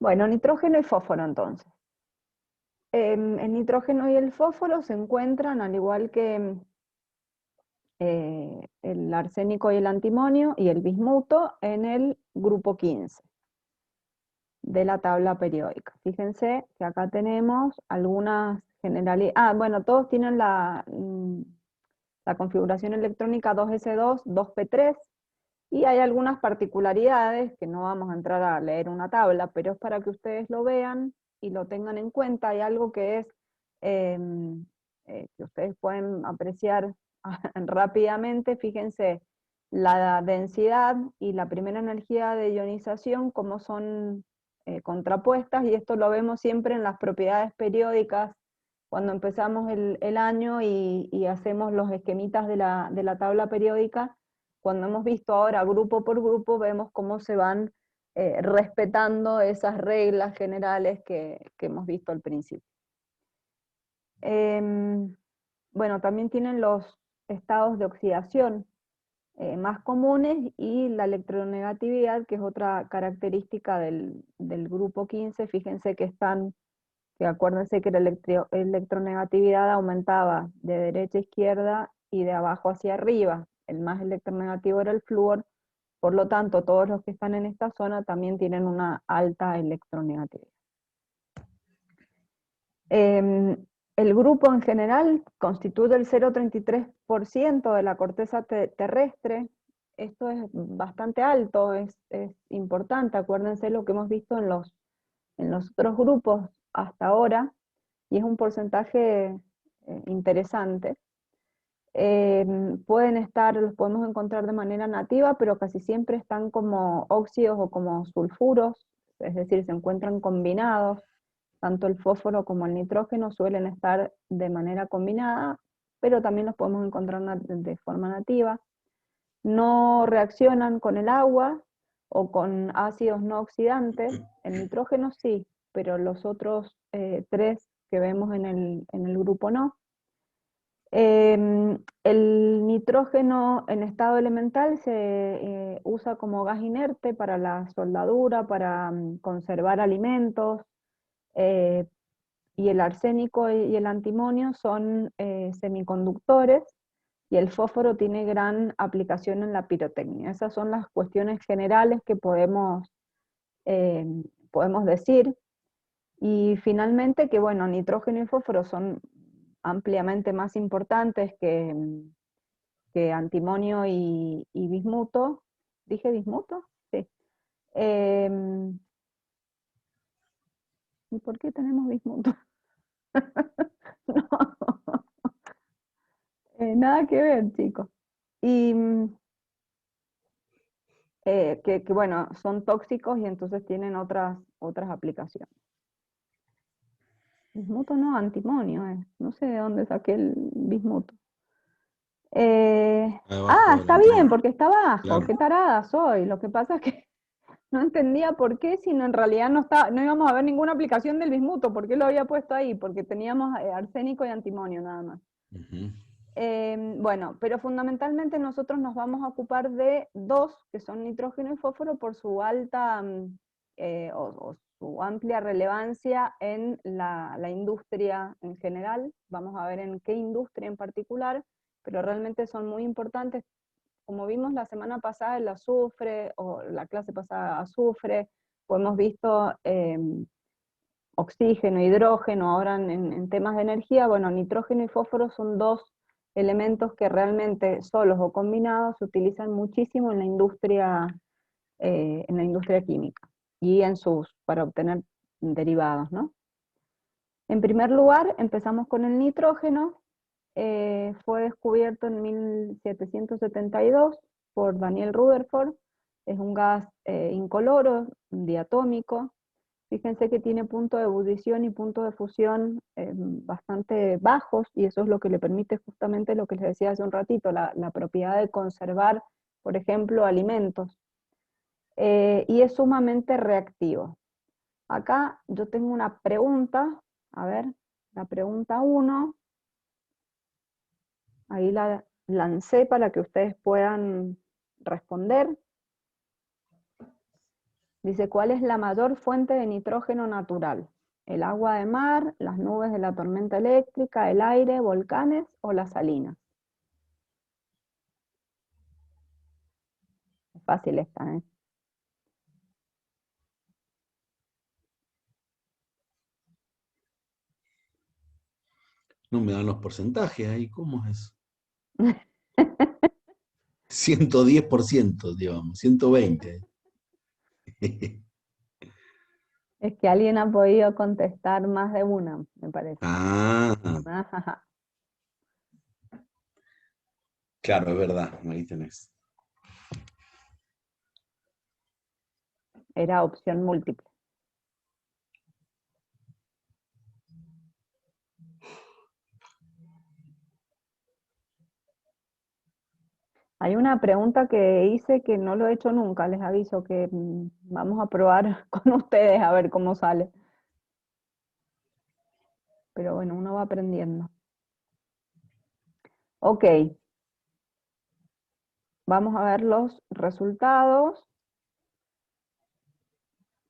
Bueno, nitrógeno y fósforo entonces. El nitrógeno y el fósforo se encuentran, al igual que el arsénico y el antimonio y el bismuto, en el grupo 15 de la tabla periódica. Fíjense que acá tenemos algunas generalidades. Bueno, todos tienen la configuración electrónica 2s2, 2p3, y hay algunas particularidades que no vamos a entrar a leer una tabla, pero es para que ustedes lo vean y lo tengan en cuenta. Hay algo que es que ustedes pueden apreciar rápidamente. Fíjense la densidad y la primera energía de ionización, como son contrapuestas, y esto lo vemos siempre en las propiedades periódicas cuando empezamos el año y hacemos los esquemitas de la tabla periódica. Cuando hemos visto ahora grupo por grupo, vemos cómo se van respetando esas reglas generales que hemos visto al principio. Bueno, también tienen los estados de oxidación más comunes y la electronegatividad, que es otra característica del grupo 15. Fíjense que acuérdense que la electronegatividad aumentaba de derecha a izquierda y de abajo hacia arriba. El más electronegativo era el flúor, por lo tanto todos los que están en esta zona también tienen una alta electronegatividad. El grupo en general constituye el 0,33% de la corteza terrestre. Esto es bastante alto, es importante. Acuérdense lo que hemos visto en los otros grupos hasta ahora, y es un porcentaje interesante. Los podemos encontrar de manera nativa, pero casi siempre están como óxidos o como sulfuros, es decir, se encuentran combinados. Tanto el fósforo como el nitrógeno suelen estar de manera combinada, pero también los podemos encontrar de forma nativa. No reaccionan con el agua o con ácidos no oxidantes. El nitrógeno sí, pero los otros tres que vemos en el grupo no. El nitrógeno en estado elemental se usa como gas inerte para la soldadura, para conservar alimentos, y el arsénico y el antimonio son semiconductores, y el fósforo tiene gran aplicación en la pirotecnia. Esas son las cuestiones generales que podemos decir. Y finalmente que, bueno, nitrógeno y fósforo son ampliamente más importantes que antimonio y bismuto. ¿Dije bismuto? Sí. ¿Y por qué tenemos bismuto? No. Nada que ver, chicos. Y bueno, son tóxicos y entonces tienen otras aplicaciones. Bismuto no, antimonio, no sé de dónde saqué el bismuto. Abajo del Está bien, antimonio. porque está abajo, Claro. qué tarada soy. Lo que pasa es que no entendía por qué, sino en realidad no íbamos a ver ninguna aplicación del bismuto. ¿Por qué lo había puesto ahí? Porque teníamos arsénico y antimonio nada más. Ujú. Bueno, pero fundamentalmente nosotros nos vamos a ocupar de dos, que son nitrógeno y fósforo, por su alta o su amplia relevancia en la industria en general. Vamos a ver en qué industria en particular, pero realmente son muy importantes. Como vimos la semana pasada el azufre, o la clase pasada azufre, o hemos visto oxígeno, hidrógeno, ahora en temas de energía. Bueno, nitrógeno y fósforo son dos elementos que realmente solos o combinados se utilizan muchísimo en la industria química y para obtener derivados, ¿no? En primer lugar, empezamos con el nitrógeno. Fue descubierto en 1772 por Daniel Rutherford. Es un gas incoloro, diatómico. Fíjense que tiene punto de ebullición y punto de fusión bastante bajos, y eso es lo que le permite justamente lo que les decía hace un ratito, la propiedad de conservar, por ejemplo, alimentos. Y es sumamente reactivo. Acá yo tengo una pregunta, a ver, la pregunta 1, ahí la lancé para que ustedes puedan responder. Dice, ¿cuál es la mayor fuente de nitrógeno natural? ¿El agua de mar, las nubes de la tormenta eléctrica, el aire, volcanes o las salinas? Es fácil esta, ¿eh? No me dan los porcentajes ahí, ¿cómo es? 110%, digamos, 120. Es que alguien ha podido contestar más de una, me parece. Ah, Ajaja. claro, es verdad, ahí tenés. Era opción múltiple. Hay una pregunta que hice que no lo he hecho nunca, les aviso que vamos a probar con ustedes a ver cómo sale. Pero bueno, uno va aprendiendo. Ok, vamos a ver los resultados.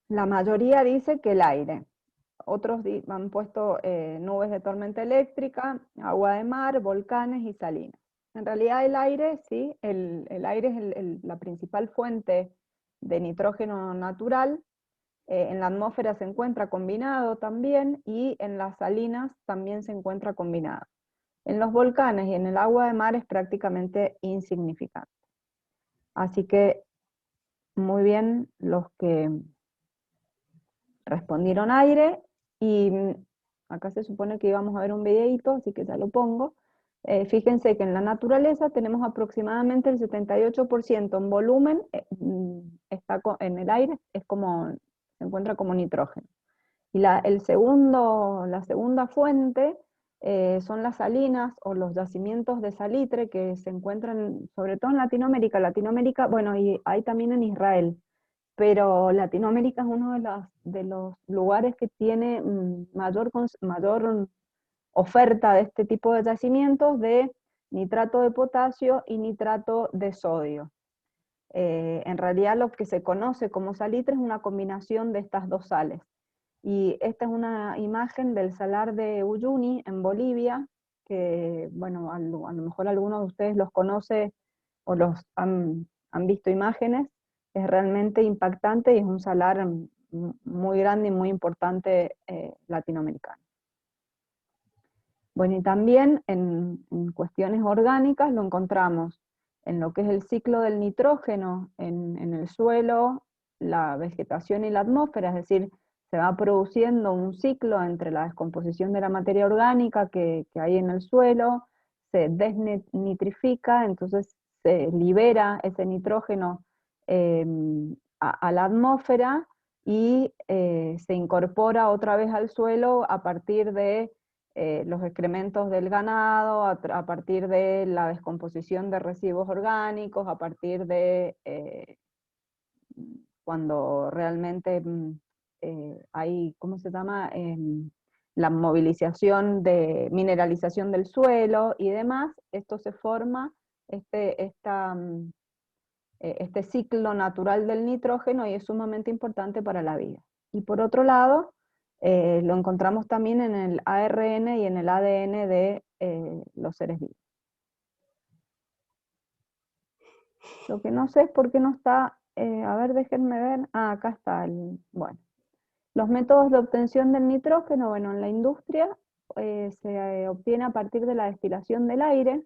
La mayoría dice que el aire. Otros han puesto nubes de tormenta eléctrica, agua de mar, volcanes y salinas. En realidad el aire, sí, el aire es la principal fuente de nitrógeno natural. En la atmósfera se encuentra combinado también y en las salinas también se encuentra combinado. En los volcanes y en el agua de mar es prácticamente insignificante. Así que muy bien los que respondieron aire y acá se supone que íbamos a ver un videito, así que ya lo pongo. Fíjense que en la naturaleza tenemos aproximadamente el 78% en volumen, está en el aire, es como, se encuentra como nitrógeno. Y la segunda fuente son las salinas o los yacimientos de salitre que se encuentran sobre todo en Latinoamérica. Latinoamérica, bueno, y hay también en Israel, pero Latinoamérica es uno de los lugares que tiene mayor oferta de este tipo de yacimientos de nitrato de potasio y nitrato de sodio. En realidad lo que se conoce como salitre es una combinación de estas dos sales. Y esta es una imagen del salar de Uyuni en Bolivia, que bueno, a lo mejor algunos de ustedes los conoce o han visto imágenes. Es realmente impactante y es un salar muy grande y muy importante latinoamericano. Bueno, y también en cuestiones orgánicas lo encontramos en lo que es el ciclo del nitrógeno en el suelo, la vegetación y la atmósfera, es decir, se va produciendo un ciclo entre la descomposición de la materia orgánica que hay en el suelo, se desnitrifica, entonces se libera ese nitrógeno eh, a la atmósfera y se incorpora otra vez al suelo a partir de los excrementos del ganado, a partir de la descomposición de residuos orgánicos, a partir de cuando realmente hay, ¿cómo se llama? La movilización de mineralización del suelo y demás, esto se forma, este ciclo natural del nitrógeno y es sumamente importante para la vida. Y por otro lado, lo encontramos también en el ARN y en el ADN de los seres vivos. Lo que no sé es por qué no está, a ver, déjenme ver, acá está, bueno. Los métodos de obtención del nitrógeno, bueno, en la industria se obtiene a partir de la destilación del aire,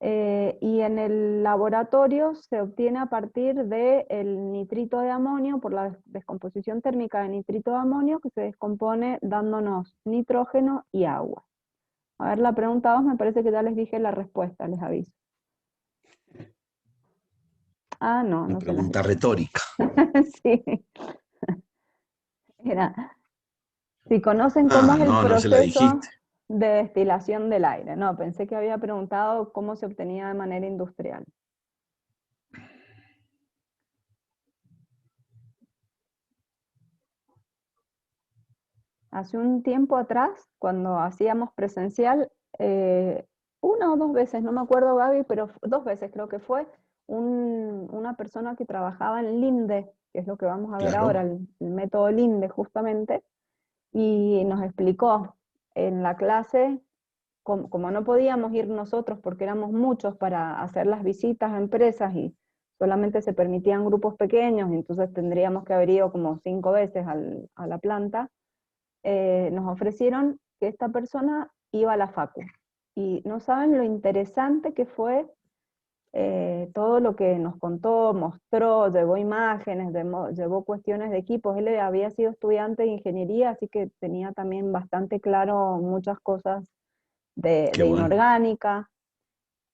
y en el laboratorio se obtiene a partir del nitrito de amonio, por la descomposición térmica de nitrito de amonio, que se descompone dándonos nitrógeno y agua. A ver, la pregunta 2, me parece que ya les dije la respuesta, les aviso. Ah, no, Una no se las pregunta dije. retórica. Sí, era, si conocen cómo Ah, es el no, no se la dijiste. proceso de destilación del aire. No, pensé que había preguntado cómo se obtenía de manera industrial. Hace un tiempo atrás, cuando hacíamos presencial, una o dos veces, no me acuerdo Gaby, pero dos veces creo que fue, una persona que trabajaba en Linde, que es lo que vamos a ver ahora, Claro, el método Linde justamente, y nos explicó en la clase, como no podíamos ir nosotros porque éramos muchos para hacer las visitas a empresas y solamente se permitían grupos pequeños, y entonces tendríamos que haber ido como 5 veces a la planta, nos ofrecieron que esta persona iba a la facu. Y no saben lo interesante que fue todo lo que nos contó, mostró, llevó imágenes, llevó cuestiones de equipos. Él había sido estudiante de ingeniería, así que tenía también bastante claro muchas cosas qué de bueno. inorgánica,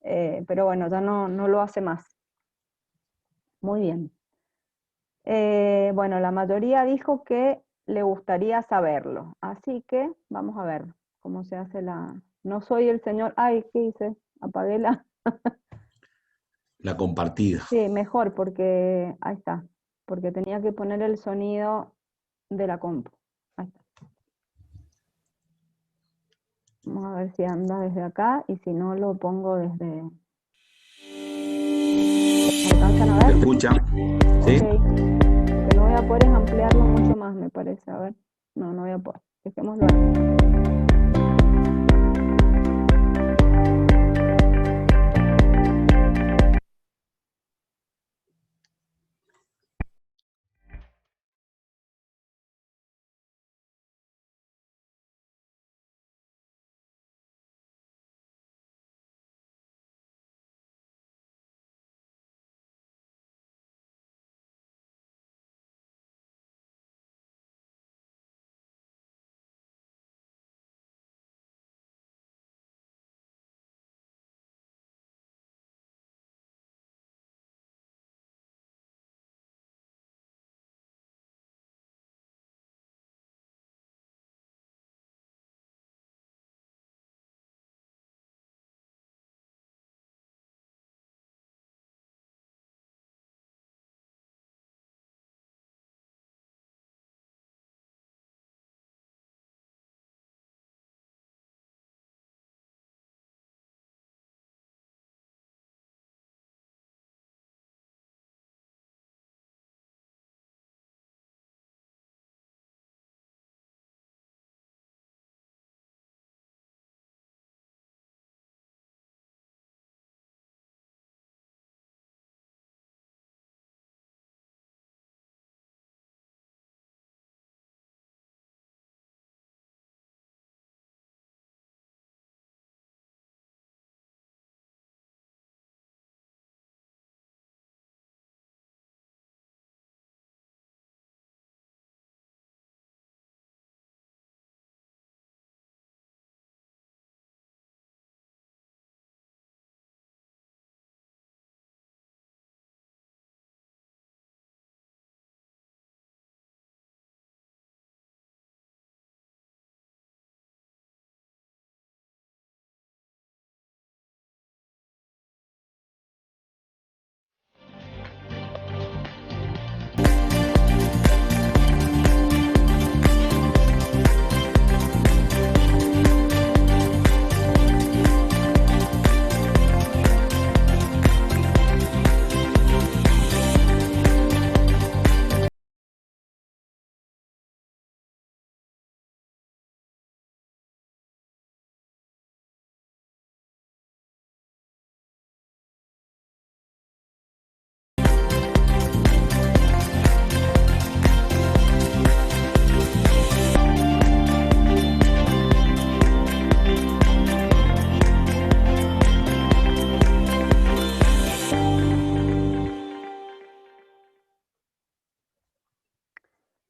pero bueno, ya no lo hace más. Muy bien. Bueno, la mayoría dijo que le gustaría saberlo, así que vamos a ver cómo se hace la... No soy el señor... Ay, ¿qué hice? Apagué la... La compartida. Sí, mejor, porque... Ahí está, porque tenía que poner el sonido de la compu. Ahí está. Vamos a ver si anda desde acá, y si no lo pongo desde... ¿Me alcanzan a ¿Se ver? escucha? Ok. ¿Sí? Lo que no voy a poder es ampliarlo mucho más, me parece. A ver. No voy a poder. Dejémoslo ahí.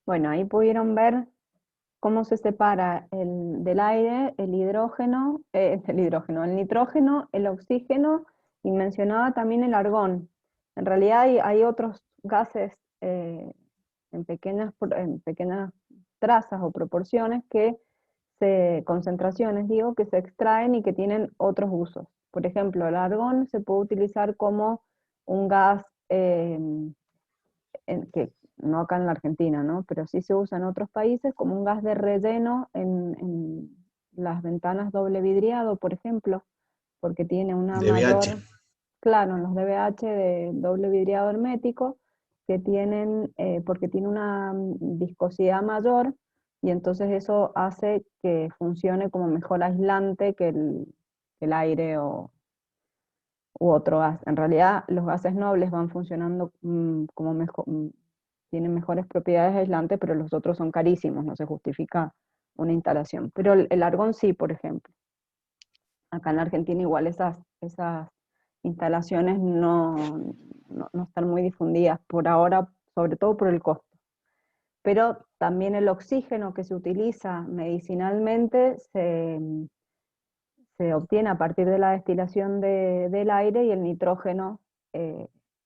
Bueno, ahí pudieron ver cómo se separa del aire el hidrógeno, el nitrógeno, el oxígeno, y mencionaba también el argón. En realidad hay otros gases en pequeñas trazas o proporciones concentraciones, digo, que se extraen y que tienen otros usos. Por ejemplo, el argón se puede utilizar como un gas que no acá en la Argentina, ¿no? Pero sí se usa en otros países como un gas de relleno en las ventanas doble vidriado, por ejemplo, porque tiene una DBH. mayor... Claro, en los DBH de doble vidriado hermético, que tienen, porque tiene una viscosidad mayor, y entonces eso hace que funcione como mejor aislante que el aire u otro gas. En realidad, los gases nobles van funcionando como mejor, tienen mejores propiedades aislantes, pero los otros son carísimos, no se justifica una instalación. Pero el argón sí, por ejemplo. Acá en la Argentina igual esas instalaciones no están muy difundidas por ahora, sobre todo por el costo. Pero también el oxígeno que se utiliza medicinalmente se obtiene a partir de la destilación del aire, y el nitrógeno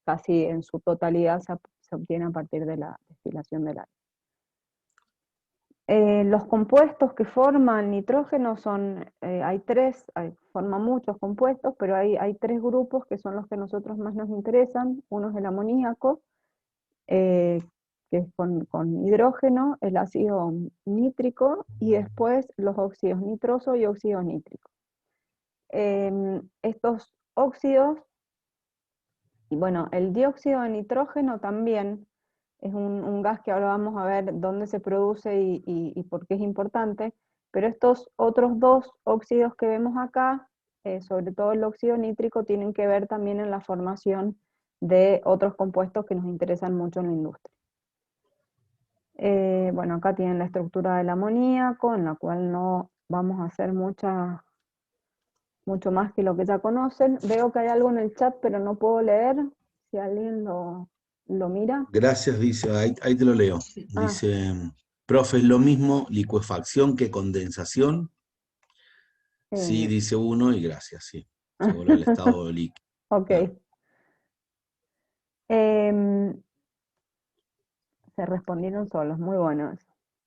casi en su totalidad se obtiene a partir de la destilación del aire. Los compuestos que forman nitrógeno hay tres, forman muchos compuestos, pero hay tres grupos que son los que a nosotros más nos interesan. Uno es el amoníaco, eh, que es con hidrógeno, el ácido nítrico, y después los óxidos nitroso y óxidos nítricos. Estos óxidos, y bueno, el dióxido de nitrógeno también es un gas que ahora vamos a ver dónde se produce y por qué es importante, pero estos otros dos óxidos que vemos acá, sobre todo el óxido nítrico, tienen que ver también en la formación de otros compuestos que nos interesan mucho en la industria. Bueno, acá tienen la estructura del amoníaco, en la cual no vamos a hacer mucho más que lo que ya conocen. Veo que hay algo en el chat, pero no puedo leer. Si alguien lo mira. Gracias, dice, ahí te lo leo. Ah, Dice, profe, ¿es lo mismo licuefacción que condensación? Sí, eh, dice uno, y gracias, sí. Se vuelve al estado líquido. Claro. ok. Em, Se respondieron solos, muy buenos.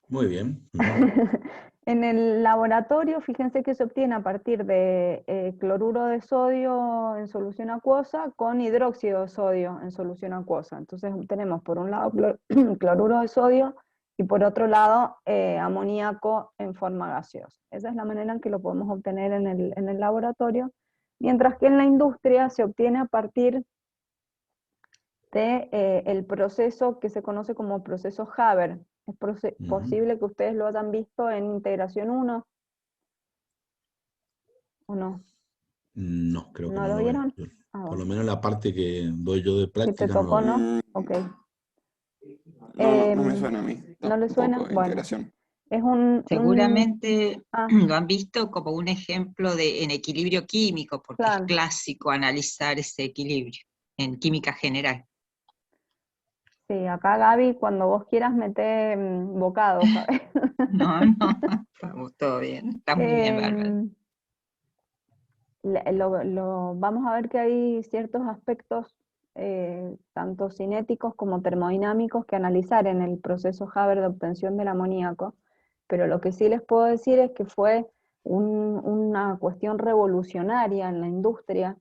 Muy bien. Ujú. En el laboratorio, fíjense que se obtiene a partir de cloruro de sodio en solución acuosa con hidróxido de sodio en solución acuosa. Entonces tenemos por un lado cloruro de sodio y por otro lado amoníaco en forma gaseosa. Esa es la manera en que lo podemos obtener en el laboratorio, mientras que en la industria se obtiene a partir de el proceso que se conoce como proceso Haber. Es Ujú. posible que ustedes lo hayan visto en Integración 1, ¿o no? No, creo que ¿No no lo lo veo. vieron? Ah, Por bueno. lo menos la parte que doy yo de Que te práctica no lo tocó, veo. ¿no? Ok. No me suena a mí ¿No le suena? tampoco de Bueno, integración. es Seguramente ah, lo han visto como un ejemplo en equilibrio químico, porque es claro. clásico analizar ese equilibrio en química general. Sí, acá Gaby, cuando vos quieras meter bocados, ¿sabes? No, no, estamos todo bien, está muy bien, Bárbara. Vamos a ver que hay ciertos aspectos, tanto cinéticos como termodinámicos, que analizar en el proceso Haber de obtención del amoníaco, pero lo que sí les puedo decir es que fue una cuestión revolucionaria en la industria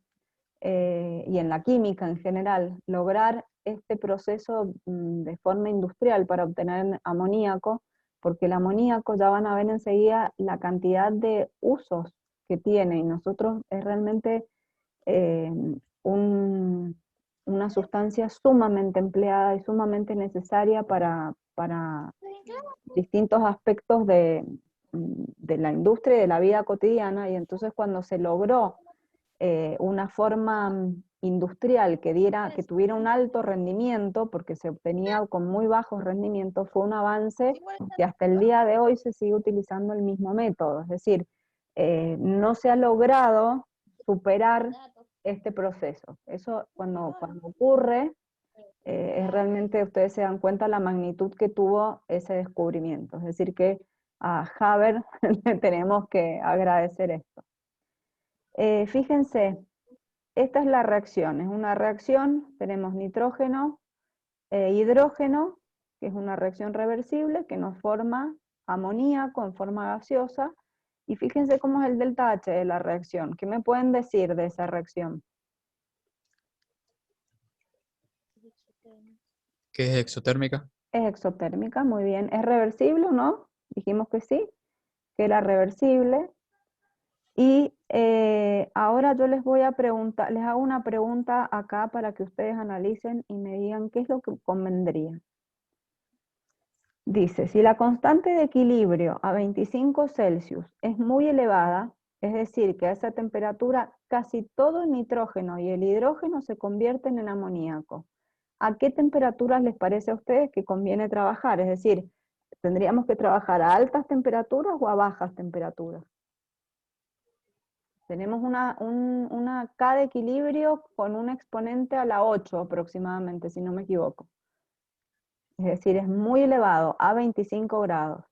y en la química en general, lograr este proceso de forma industrial para obtener amoníaco, porque el amoníaco, ya van a ver enseguida la cantidad de usos que tiene, y nosotros es realmente eh, un- una sustancia sumamente empleada y sumamente necesaria para distintos aspectos de la industria y de la vida cotidiana, y entonces cuando se logró una forma industrial que tuviera un alto rendimiento, porque se obtenía con muy bajos rendimientos, fue un avance que hasta el día de hoy se sigue utilizando el mismo método. Es decir, no se ha logrado superar este proceso. Eso cuando ocurre, es realmente, ustedes se dan cuenta la magnitud que tuvo ese descubrimiento. Es decir, que a Haber le tenemos que agradecer esto. Fíjense, esta es la reacción, es una reacción, tenemos nitrógeno e hidrógeno, que es una reacción reversible que nos forma amoníaco en forma gaseosa, y fíjense cómo es el delta H de la reacción. ¿Qué me pueden decir de esa reacción? ¿Qué es exotérmica? Es exotérmica, muy bien. ¿Es reversible o no? Dijimos que sí, que era reversible. Y ahora yo les voy a preguntar, les hago una pregunta acá para que ustedes analicen y me digan qué es lo que convendría. Dice, si la constante de equilibrio a 25 Celsius es muy elevada, es decir, que a esa temperatura casi todo el nitrógeno y el hidrógeno se convierten en amoníaco, ¿a qué temperaturas les parece a ustedes que conviene trabajar? Es decir, ¿tendríamos que trabajar a altas temperaturas o a bajas temperaturas? Tenemos una K de equilibrio con un exponente a la 8 aproximadamente, si no me equivoco. Es decir, es muy elevado, a 25 grados.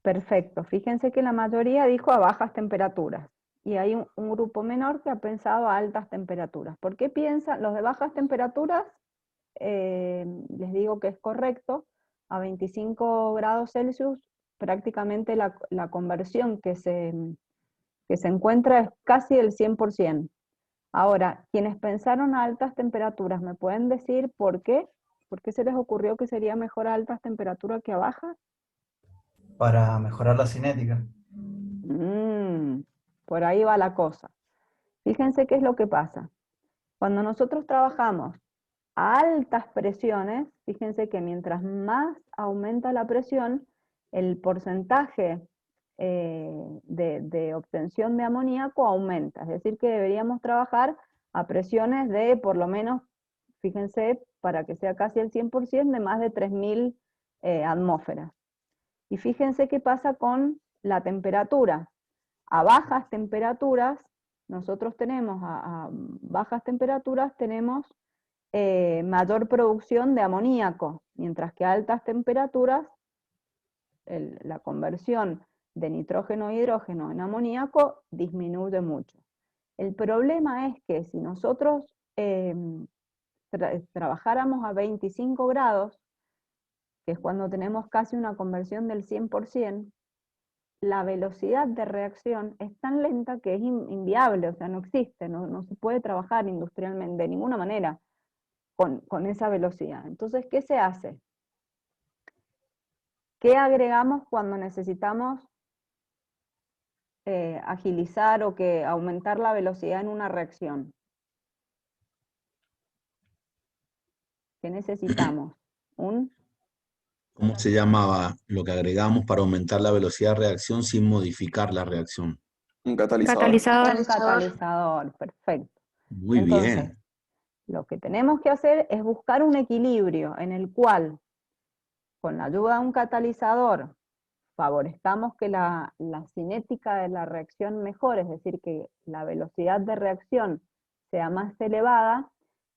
Perfecto, fíjense que la mayoría dijo a bajas temperaturas y hay un grupo menor que ha pensado a altas temperaturas. ¿Por qué piensan? Los de bajas temperaturas, les digo que es correcto, a 25 grados Celsius prácticamente la conversión que se encuentra es casi del 100%. Ahora, quienes pensaron a altas temperaturas, ¿me pueden decir por qué? ¿Por qué se les ocurrió que sería mejor a altas temperaturas que a bajas? Para mejorar la cinética. Por ahí va la cosa. Fíjense qué es lo que pasa. Cuando nosotros trabajamos a altas presiones, fíjense que mientras más aumenta la presión, el porcentaje de obtención de amoníaco aumenta. Es decir, que deberíamos trabajar a presiones de por lo menos, fíjense, para que sea casi el 100%, de más de 3000 atmósferas. Y fíjense qué pasa con la temperatura. A bajas temperaturas, nosotros tenemos, a bajas temperaturas tenemos mayor producción de amoníaco, mientras que a altas temperaturas la conversión de nitrógeno a hidrógeno en amoníaco disminuye mucho. El problema es que si nosotros trabajáramos a 25 grados, que es cuando tenemos casi una conversión del 100%, la velocidad de reacción es tan lenta que es inviable, o sea, no existe, no se puede trabajar industrialmente de ninguna manera con esa velocidad. Entonces, ¿qué se hace? ¿Qué agregamos cuando necesitamos agilizar o aumentar la velocidad en una reacción? ¿Qué necesitamos? ¿Cómo se llamaba lo que agregamos para aumentar la velocidad de reacción sin modificar la reacción? Un catalizador. Un catalizador, perfecto. Muy Entonces, bien. lo que tenemos que hacer es buscar un equilibrio en el cual, con la ayuda de un catalizador, favorezcamos que la cinética de la reacción mejore, es decir, que la velocidad de reacción sea más elevada,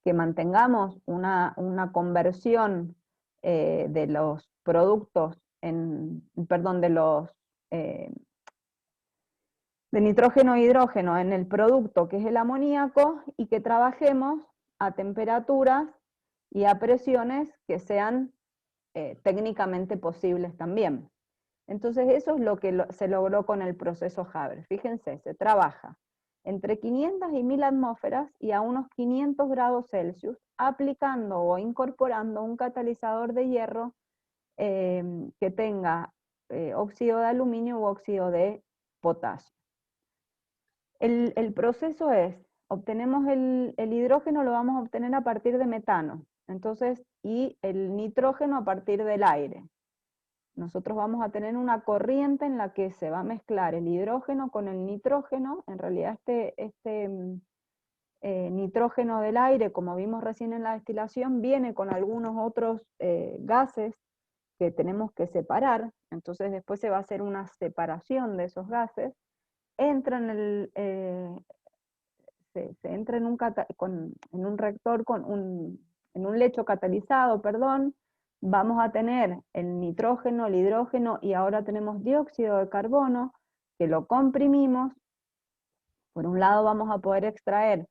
que mantengamos una conversión de los productos, de nitrógeno e hidrógeno en el producto que es el amoníaco, y que trabajemos a temperaturas y a presiones que sean técnicamente posibles también. Entonces eso es lo que se logró con el proceso Haber. Fíjense, se trabaja entre 500 y 1000 atmósferas y a unos 500 grados Celsius, aplicando o incorporando un catalizador de hierro que tenga óxido de aluminio u óxido de potasio. El proceso es, obtenemos el hidrógeno, lo vamos a obtener a partir de metano, entonces, y el nitrógeno a partir del aire. Nosotros vamos a tener una corriente en la que se va a mezclar el hidrógeno con el nitrógeno. En realidad este nitrógeno del aire, como vimos recién en la destilación, viene con algunos otros gases que tenemos que separar, entonces después se va a hacer una separación de esos gases, entra en se entra en un reactor, en un lecho catalizado, perdón. Vamos a tener el nitrógeno, el hidrógeno, y ahora tenemos dióxido de carbono, que lo comprimimos Por un lado vamos a poder extraer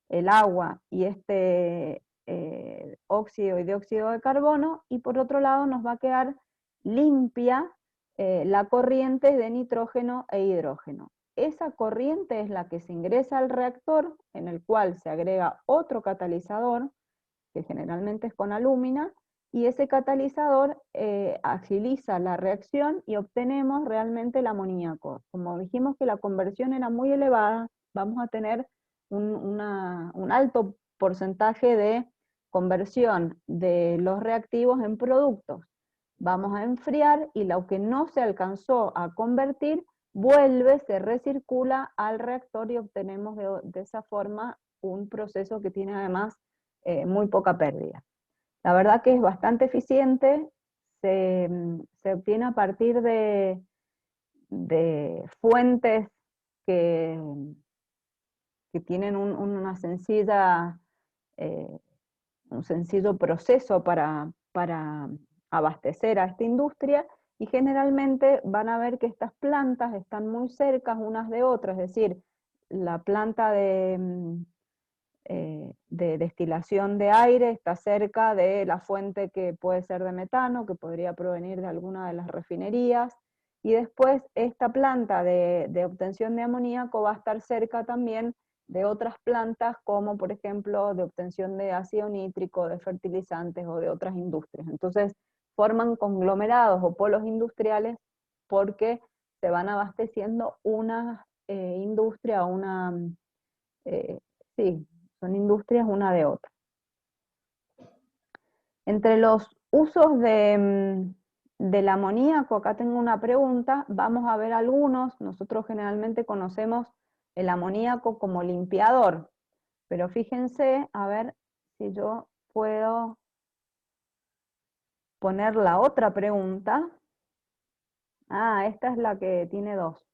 el agua y este óxido y dióxido de carbono, y por otro lado nos va a quedar limpia la corriente de nitrógeno e hidrógeno. Esa corriente es la que se ingresa al reactor, en el cual se agrega otro catalizador, que generalmente es con alúmina, y ese catalizador agiliza la reacción y obtenemos realmente el amoníaco. Como dijimos que la conversión era muy elevada, vamos a tener un alto porcentaje de conversión de los reactivos en productos. Vamos a enfriar y lo que no se alcanzó a convertir vuelve, se recircula al reactor y obtenemos de esa forma un proceso que tiene además muy poca pérdida. La verdad que es bastante eficiente, se obtiene a partir de fuentes que tienen una sencilla, un sencillo proceso para abastecer a esta industria, y generalmente van a ver que estas plantas están muy cerca unas de otras, es decir, la planta de destilación de aire está cerca de la fuente que puede ser de metano, que podría provenir de alguna de las refinerías, y después esta planta de obtención de amoníaco va a estar cerca también de otras plantas, como por ejemplo de obtención de ácido nítrico, de fertilizantes o de otras industrias. Entonces forman conglomerados o polos industriales porque se van abasteciendo una industria, sí, son industrias una de otra. Entre los usos del amoníaco, acá tengo una pregunta, vamos a ver algunos. Nosotros generalmente conocemos el amoníaco como limpiador, pero fíjense, a ver si yo puedo poner la otra pregunta. Ah, esta es la que tiene dos.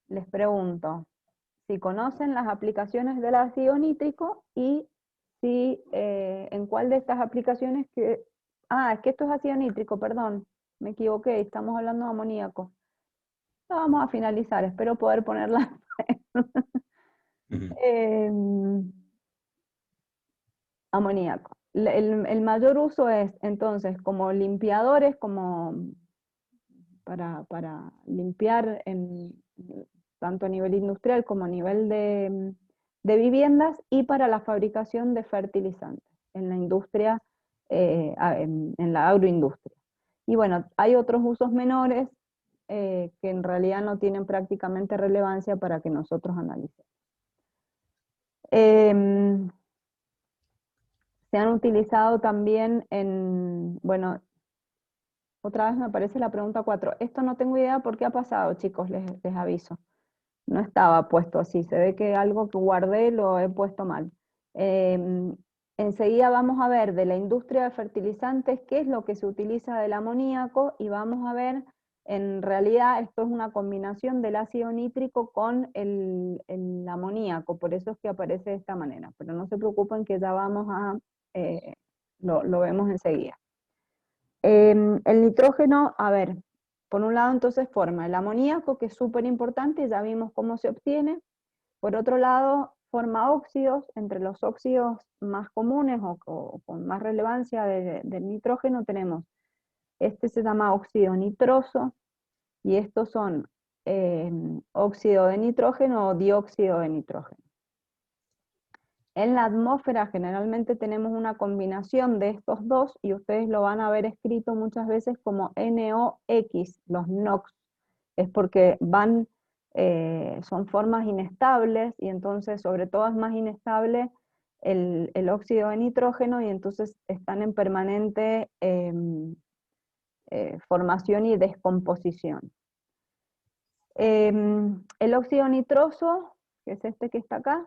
Les pregunto si conocen las aplicaciones del ácido nítrico y si en cuál de estas aplicaciones que... Ah, es que esto es ácido nítrico, perdón, me equivoqué, estamos hablando de amoníaco. Ya vamos a finalizar, espero poder ponerla. Amoníaco. El mayor uso es entonces como limpiadores, como para limpiar tanto a nivel industrial como a nivel de viviendas, y para la fabricación de fertilizantes en la industria, en la agroindustria. Y bueno, hay otros usos menores que en realidad no tienen prácticamente relevancia para que nosotros analicemos. Se han utilizado también en, bueno, otra vez me aparece la pregunta 4. Esto no tengo idea por qué ha pasado, chicos, les aviso. No estaba puesto así, se ve que algo que guardé lo he puesto mal. Enseguida vamos a ver de la industria de fertilizantes qué es lo que se utiliza del amoníaco, y vamos a ver, en realidad esto es una combinación del ácido nítrico con el amoníaco, por eso es que aparece de esta manera, pero no se preocupen que ya vamos a, lo vemos enseguida. El nitrógeno, a ver, por un lado entonces forma el amoníaco, que es súper importante, ya vimos cómo se obtiene. Por otro lado, forma óxidos. Entre los óxidos más comunes o con más relevancia del nitrógeno tenemos, este se llama óxido nitroso, y estos son óxido de nitrógeno o dióxido de nitrógeno. En la atmósfera generalmente tenemos una combinación de estos dos, y ustedes lo van a ver escrito muchas veces como NOx, los NOx. Es porque son formas inestables, y entonces sobre todo es más inestable el óxido de nitrógeno, y entonces están en permanente formación y descomposición. El óxido nitroso, que es este que está acá,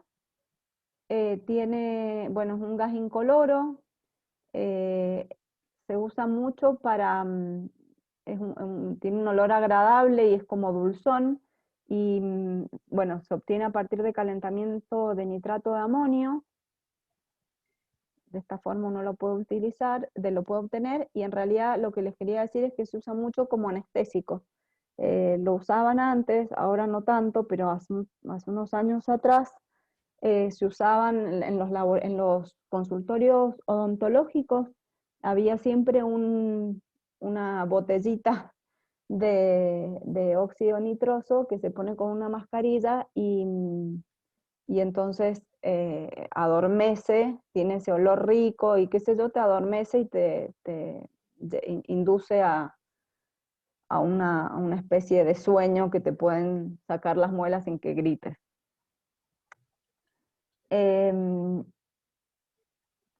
bueno, es un gas incoloro, se usa mucho para, tiene un olor agradable y es como dulzón, y bueno, se obtiene a partir de calentamiento de nitrato de amonio. De esta forma uno lo puede utilizar, lo puede obtener, y en realidad lo que les quería decir es que se usa mucho como anestésico. Lo usaban antes, ahora no tanto, pero hace unos años atrás se usaban en los consultorios odontológicos, había siempre una botellita de óxido nitroso que se pone con una mascarilla y entonces adormece, tiene ese olor rico y qué sé yo, te adormece y te induce a una especie de sueño que te pueden sacar las muelas sin que grites.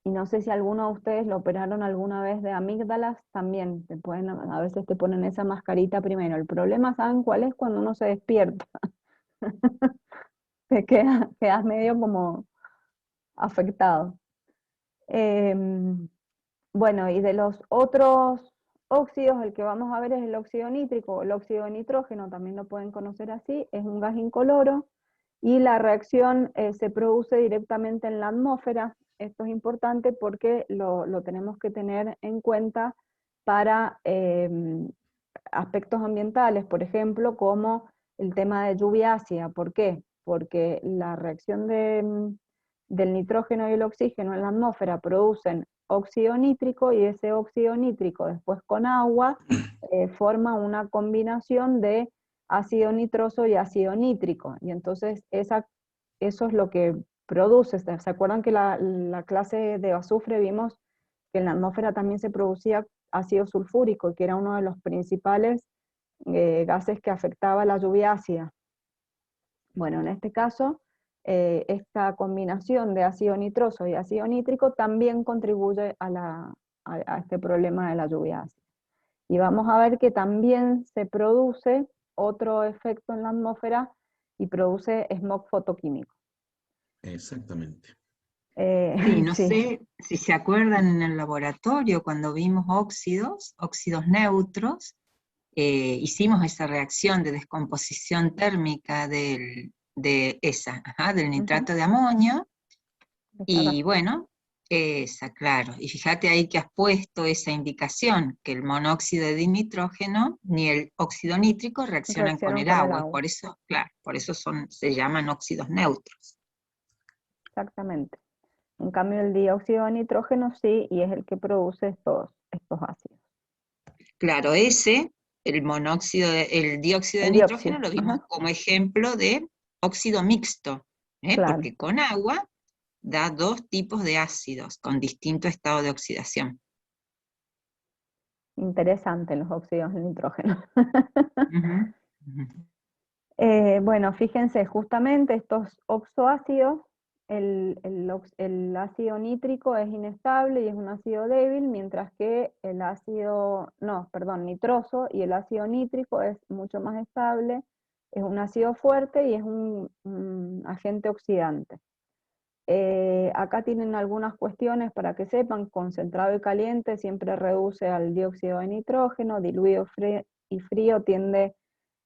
Y no sé si alguno de ustedes lo operaron alguna vez de amígdalas, también a veces te ponen esa mascarita primero. El problema, ¿saben cuál es? Cuando uno se despierta. Quedas medio como afectado. Bueno, y de los otros óxidos, el que vamos a ver es el óxido nítrico, el óxido de nitrógeno, también lo pueden conocer así, es un gas incoloro, y la reacción se produce directamente en la atmósfera. Esto es importante porque lo tenemos que tener en cuenta para aspectos ambientales, por ejemplo, como el tema de lluvia ácida. ¿Por qué? Porque la reacción del nitrógeno y el oxígeno en la atmósfera producen óxido nítrico, y ese óxido nítrico después con agua forma una combinación de ácido nitroso y ácido nítrico, y entonces eso es lo que produce. ¿Se acuerdan que la clase de azufre vimos que en la atmósfera también se producía ácido sulfúrico, que era uno de los principales gases que afectaba la lluvia ácida? Bueno, en este caso, esta combinación de ácido nitroso y ácido nítrico también contribuye a este problema de la lluvia ácida. Y vamos a ver que también se produce otro efecto en la atmósfera y produce smog fotoquímico. Exactamente. Sí, no Sí, sé si se acuerdan en el laboratorio cuando vimos óxidos neutros, hicimos esa reacción de descomposición térmica del nitrato de amonio, y bueno, claro, y fíjate ahí que has puesto esa indicación, que el monóxido de nitrógeno ni el óxido nítrico reaccionan con reaccionan el con el agua, agua. por eso, claro, por eso se llaman óxidos neutros. Exactamente. En cambio, el dióxido de nitrógeno sí, y es el que produce estos ácidos. Claro, el dióxido de El nitrógeno dióxido, lo vimos ajá, como ejemplo de óxido mixto, claro. porque con agua da dos tipos de ácidos con distinto estado de oxidación. Interesante los óxidos de nitrógeno. Ujú, ujú. Bueno, fíjense, justamente estos oxoácidos, el ácido nítrico es inestable y es un ácido débil, mientras que nitroso y el ácido nítrico es mucho más estable, es un ácido fuerte y es un agente oxidante. Acá tienen algunas cuestiones para que sepan: concentrado y caliente siempre reduce al dióxido de nitrógeno, diluido y frío tiende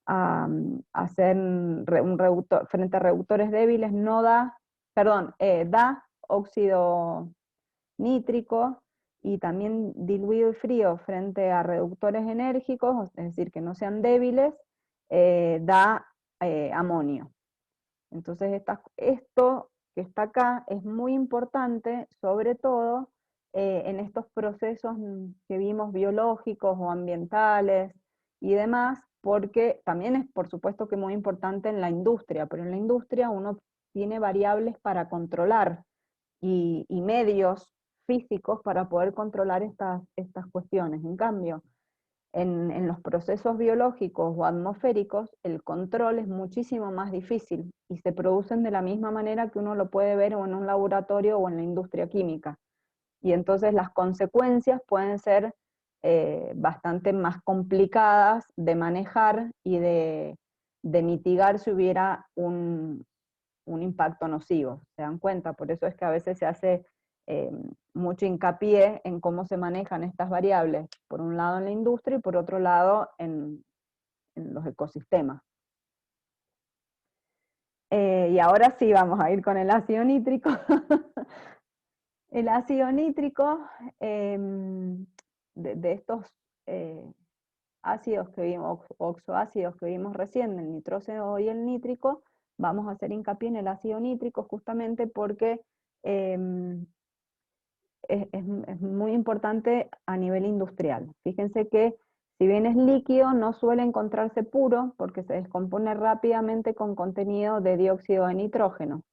a hacer un reductor, frente a reductores débiles da óxido nítrico, y también diluido y frío frente a reductores enérgicos, es decir, que no sean débiles, da amonio. Entonces esto que está acá es muy importante, sobre todo en estos procesos que vimos biológicos o ambientales y demás, porque también es por supuesto que muy importante en la industria, pero en la industria uno tiene variables para controlar y medios físicos para poder controlar estas cuestiones. En cambio, en los procesos biológicos o atmosféricos, el control es muchísimo más difícil y se producen de la misma manera que uno lo puede ver o en un laboratorio o en la industria química. Y entonces las consecuencias pueden ser bastante más complicadas de manejar y de mitigar si hubiera un impacto nocivo. ¿Se dan cuenta? Por eso es que a veces se hace mucho hincapié en cómo se manejan estas variables, por un lado en la industria y por otro lado en los ecosistemas. Y ahora sí vamos a ir con el ácido nítrico. El ácido nítrico, de estos ácidos que vimos, oxoácidos que vimos recién, el nitrógeno y el nítrico, vamos a hacer hincapié en el ácido nítrico justamente porque es muy importante a nivel industrial. Fíjense que si bien es líquido, no suele encontrarse puro porque se descompone rápidamente con contenido de dióxido de nitrógeno.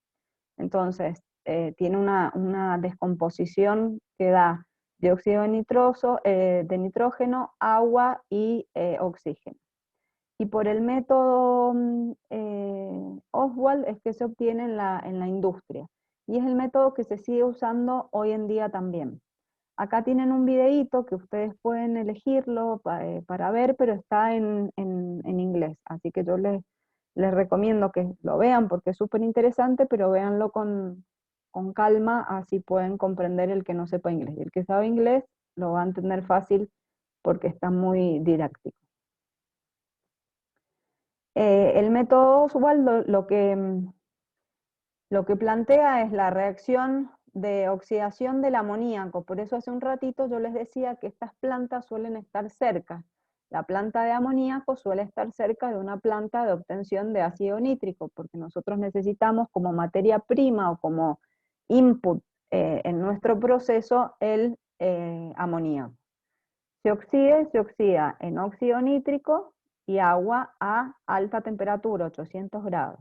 Entonces, tiene una descomposición que da dióxido de nitrógeno, agua y oxígeno. Y por el método Oswald es que se obtiene en la industria. Y es el método que se sigue usando hoy en día también. Acá tienen un videíto que ustedes pueden elegirlo para ver, pero está en inglés. Así que yo les recomiendo que lo vean porque es súper interesante, pero véanlo con calma, así pueden comprender el que no sepa inglés. Y el que sabe inglés lo va a entender fácil porque está muy didáctico. El método Oswald lo que plantea es la reacción de oxidación del amoníaco. Por eso hace un ratito yo les decía que estas plantas suelen estar cerca. La planta de amoníaco suele estar cerca de una planta de obtención de ácido nítrico, porque nosotros necesitamos como materia prima o como input en nuestro proceso el amoníaco. Se oxida en óxido nítrico y agua a alta temperatura, 800 grados.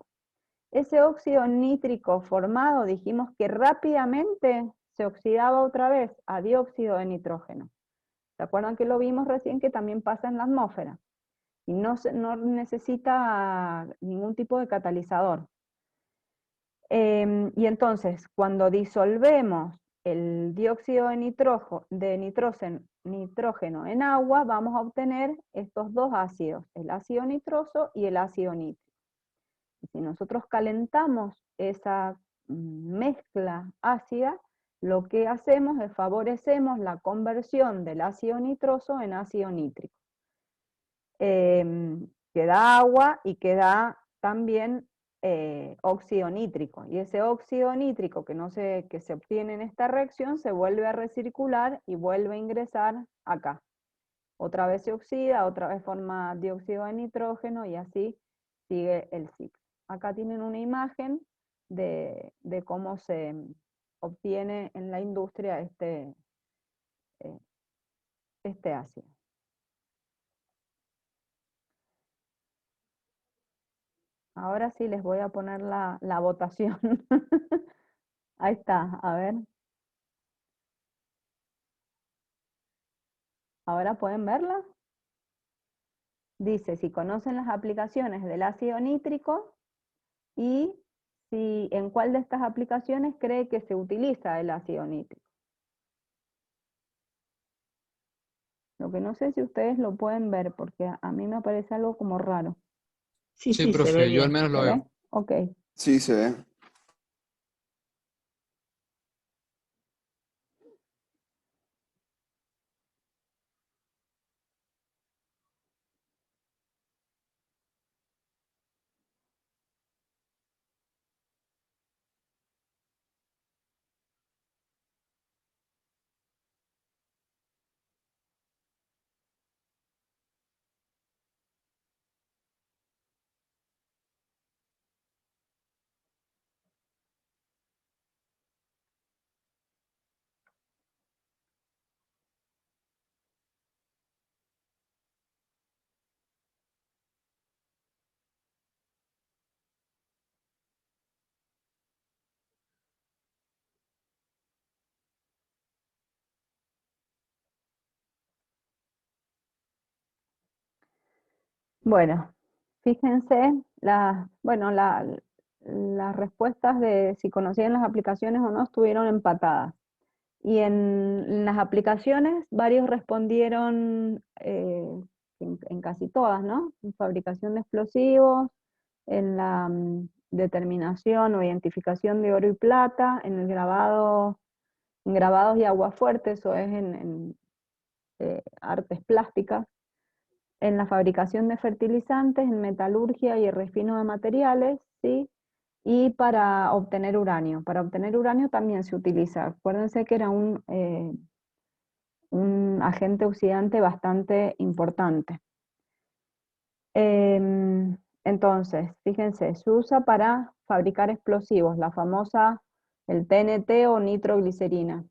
Ese óxido nítrico formado, dijimos que rápidamente se oxidaba otra vez a dióxido de nitrógeno. ¿Se acuerdan que lo vimos recién que también pasa en la atmósfera? Y no necesita ningún tipo de catalizador. Y entonces, cuando disolvemos el dióxido de nitrógeno en agua, vamos a obtener estos dos ácidos, el ácido nitroso y el ácido nítrico. Y si nosotros calentamos esa mezcla ácida, lo que hacemos es favorecemos la conversión del ácido nitroso en ácido nítrico. Que da agua y que da también óxido nítrico. Y ese óxido nítrico que se obtiene en esta reacción se vuelve a recircular y vuelve a ingresar acá. Otra vez se oxida, otra vez forma dióxido de nitrógeno y así sigue el ciclo. Acá tienen una imagen de cómo se obtiene en la industria este ácido. Ahora sí les voy a poner la votación. Ahí está, a ver. ¿Ahora pueden verla? Dice, si conocen las aplicaciones del ácido nítrico y en cuál de estas aplicaciones cree que se utiliza el ácido nítrico. Lo que no sé si ustedes lo pueden ver, porque a mí me parece algo como raro. Sí, Sí, sí, se ve profe, yo al bien. menos lo ¿Se veo. ve? Ok. Sí, se ve. Bueno, fíjense, las respuestas de si conocían las aplicaciones o no estuvieron empatadas. Y en las aplicaciones varios respondieron en casi todas, ¿no? En fabricación de explosivos, en la determinación o identificación de oro y plata, en grabados y aguafuerte, eso es en artes plásticas, en la fabricación de fertilizantes, en metalurgia y refino de materiales, ¿sí? Y para obtener uranio. Para obtener uranio también se utiliza. Acuérdense que era un agente oxidante bastante importante. Entonces, fíjense, se usa para fabricar explosivos, la famosa, el TNT o nitroglicerina,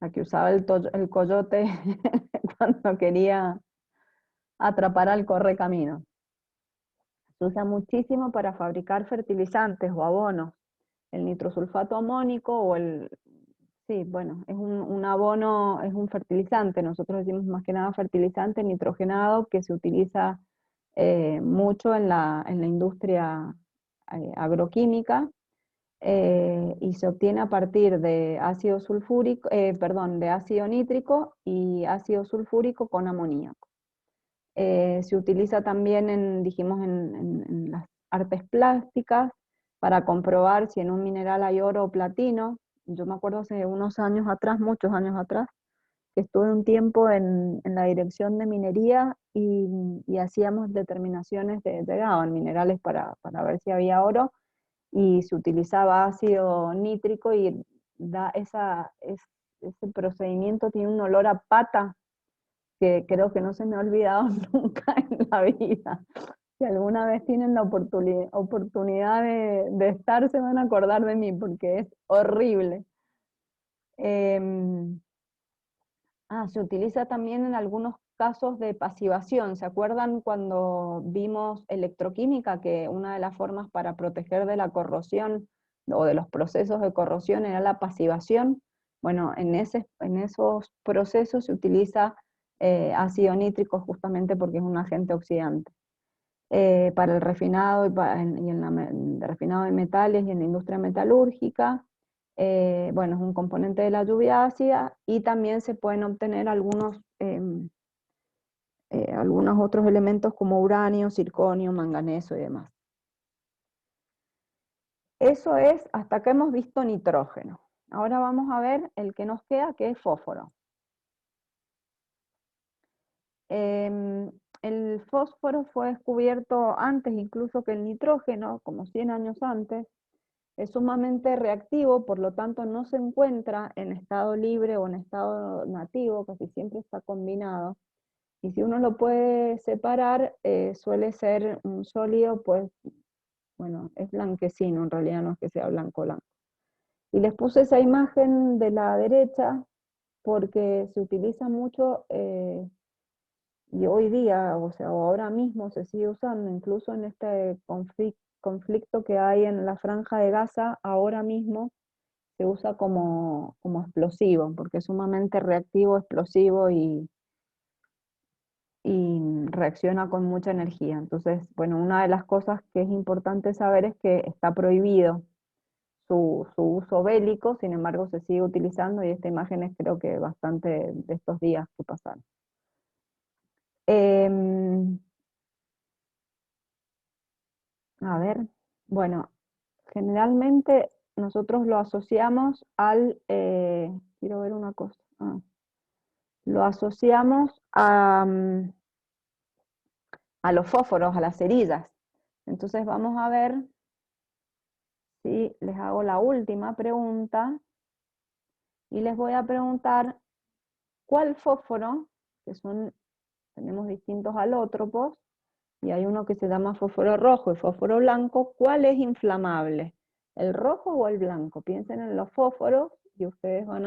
la que usaba el coyote cuando quería atrapar al correcamino. Se usa muchísimo para fabricar fertilizantes o abonos. El nitrosulfato amónico o sí, bueno, es un abono, es un fertilizante. Nosotros decimos más que nada fertilizante nitrogenado que se utiliza mucho en la industria agroquímica y se obtiene a partir de ácido sulfúrico, de ácido nítrico y ácido sulfúrico con amoníaco. Se utiliza también dijimos, en las artes plásticas para comprobar si en un mineral hay oro o platino. Yo me acuerdo hace unos años atrás, muchos años atrás, que estuve un tiempo en la dirección de minería y hacíamos determinaciones de grado en minerales para ver si había oro, y se utilizaba ácido nítrico y ese procedimiento tiene un olor a pata que creo que no se me ha olvidado nunca en la vida. Si alguna vez tienen la oportunidad de estar, se van a acordar de mí, porque es horrible. Se utiliza también en algunos casos de pasivación. ¿Se acuerdan cuando vimos electroquímica, que una de las formas para proteger de la corrosión o de los procesos de corrosión era la pasivación? Bueno, en esos procesos se utiliza ácido nítrico justamente porque es un agente oxidante. Para el refinado el refinado de metales y en la industria metalúrgica, bueno, es un componente de la lluvia ácida, y también se pueden obtener algunos otros elementos como uranio, circonio, manganeso y demás. Eso es hasta que hemos visto nitrógeno. Ahora vamos a ver el que nos queda, que es fósforo. El fósforo fue descubierto antes incluso que el nitrógeno, como 100 años antes. Es sumamente reactivo, por lo tanto no se encuentra en estado libre o en estado nativo, casi siempre está combinado. Y si uno lo puede separar, suele ser un sólido, pues, bueno, es blanquecino, en realidad no es que sea blanco blanco. Y les puse esa imagen de la derecha porque se utiliza mucho, y hoy día, o sea, ahora mismo se sigue usando, incluso en este conflicto que hay en la Franja de Gaza, ahora mismo se usa como explosivo, porque es sumamente reactivo, explosivo y reacciona con mucha energía. Entonces, bueno, una de las cosas que es importante saber es que está prohibido su uso bélico, sin embargo se sigue utilizando, y esta imagen es creo que bastante de estos días que pasaron. A ver, bueno, generalmente nosotros lo asociamos quiero ver una cosa, lo asociamos a los fósforos, a las cerillas. Entonces vamos a ver si les hago la última pregunta, y les voy a preguntar cuál fósforo, tenemos distintos alótropos, y hay uno que se llama fósforo rojo y fósforo blanco. ¿Cuál es inflamable? ¿El rojo o el blanco? Piensen en los fósforos y ustedes van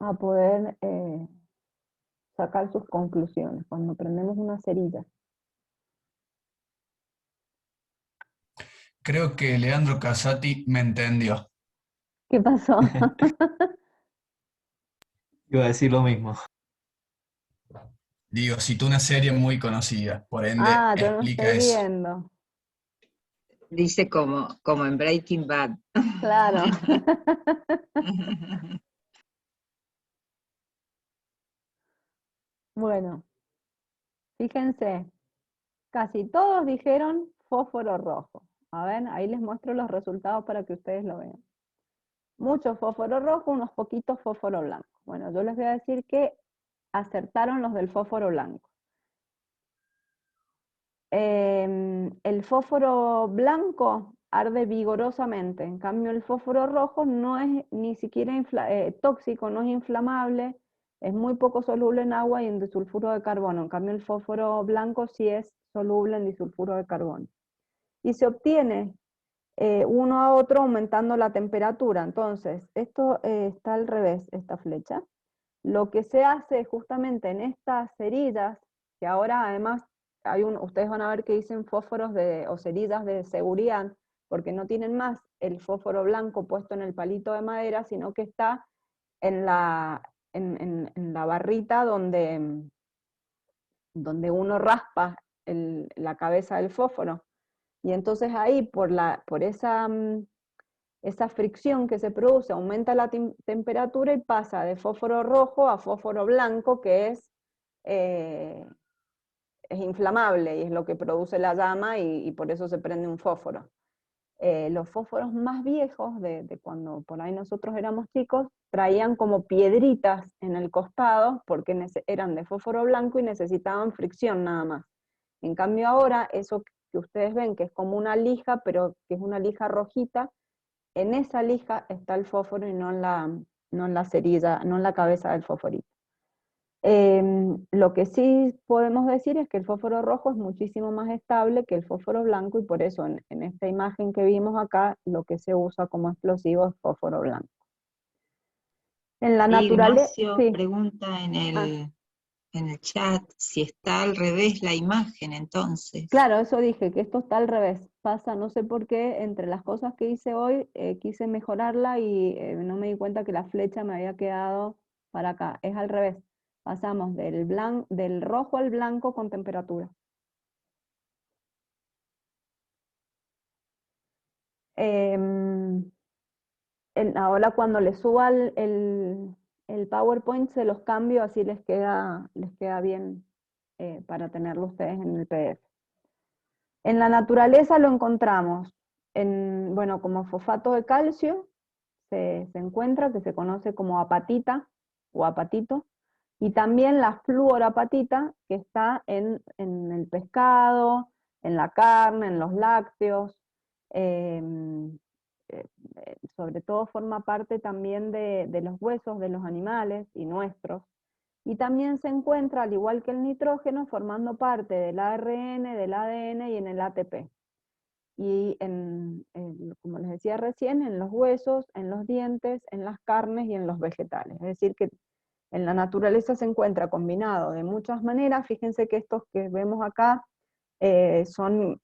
a poder sacar sus conclusiones cuando prendemos una cerilla. Creo que Leandro Casati me entendió. ¿Qué pasó? Iba a decir lo mismo. Digo, citó una serie muy conocida, por ende Yo no explica estoy eso. viendo. Dice como en Breaking Bad. Claro. Bueno, fíjense, casi todos dijeron fósforo rojo. A ver, ahí les muestro los resultados para que ustedes lo vean. Mucho fósforo rojo, unos poquitos fósforo blanco. Bueno, yo les voy a decir que acertaron los del fósforo blanco. El fósforo blanco arde vigorosamente, en cambio el fósforo rojo no es ni siquiera tóxico, no es inflamable, Es muy poco soluble en agua y en disulfuro de carbono. En cambio, el fósforo blanco sí es soluble en disulfuro de carbono. Y se obtiene uno a otro aumentando la temperatura. Entonces, esto está al revés, esta flecha. Lo que se hace justamente en estas cerillas, que ahora además ustedes van a ver que dicen fósforos o cerillas de seguridad, porque no tienen más el fósforo blanco puesto en el palito de madera, sino que está en la barrita donde uno raspa la cabeza del fósforo. Y entonces ahí, por esa fricción que se produce, aumenta la temperatura y pasa de fósforo rojo a fósforo blanco, que es inflamable y es lo que produce la llama y por eso se prende un fósforo. Los fósforos más viejos, de cuando por ahí nosotros éramos chicos, traían como piedritas en el costado porque eran de fósforo blanco y necesitaban fricción nada más. En cambio ahora, eso que ustedes ven que es como una lija, pero que es una lija rojita, en esa lija está el fósforo y no en la cerilla, no en la cabeza del fosforito. Lo que sí podemos decir es que el fósforo rojo es muchísimo más estable que el fósforo blanco y por eso en esta imagen que vimos acá, lo que se usa como explosivo es fósforo blanco. En la naturaleza... Ignacio Sí. pregunta en el chat si está al revés la imagen entonces. Claro, eso dije, que esto está al revés. Pasa, no sé por qué, entre las cosas que hice hoy, quise mejorarla y no me di cuenta que la flecha me había quedado para acá. Es al revés. Pasamos del rojo al blanco con temperatura. Ahora cuando les suba el PowerPoint se los cambio, así les queda bien para tenerlo ustedes en el PDF. En la naturaleza lo encontramos como fosfato de calcio, se encuentra, que se conoce como apatita o apatito, y también la fluorapatita, que está en el pescado, en la carne, en los lácteos, sobre todo forma parte también de los huesos de los animales y nuestros, y también se encuentra, al igual que el nitrógeno, formando parte del ARN, del ADN y en el ATP. Y como les decía recién, en los huesos, en los dientes, en las carnes y en los vegetales. Es decir, que en la naturaleza se encuentra combinado de muchas maneras. Fíjense que estos que vemos acá son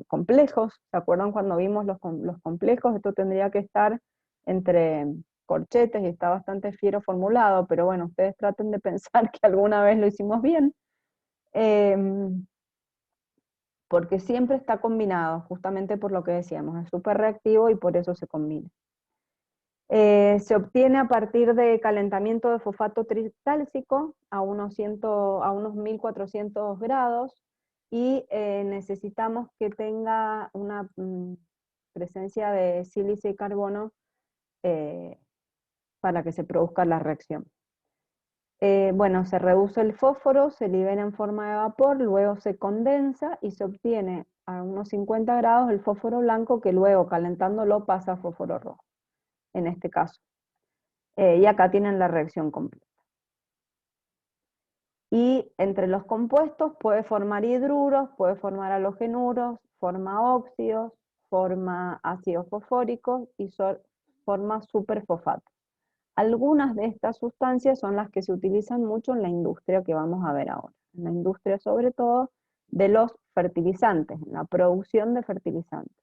complejos. ¿Se acuerdan cuando vimos los complejos? Esto tendría que estar entre corchetes y está bastante fiero formulado, pero bueno, ustedes traten de pensar que alguna vez lo hicimos bien. Porque siempre está combinado, justamente por lo que decíamos, es súper reactivo y por eso se combina. Se obtiene a partir de calentamiento de fosfato tricálcico a unos 1400 grados y necesitamos que tenga una presencia de sílice y carbono para que se produzca la reacción. Se reduce el fósforo, se libera en forma de vapor, luego se condensa y se obtiene a unos 50 grados el fósforo blanco que luego calentándolo pasa a fósforo rojo, en este caso. Y acá tienen la reacción completa. Y entre los compuestos puede formar hidruros, puede formar halogenuros, forma óxidos, forma ácidos fosfóricos y forma superfosfatos. Algunas de estas sustancias son las que se utilizan mucho en la industria que vamos a ver ahora. En la industria sobre todo de los fertilizantes, en la producción de fertilizantes.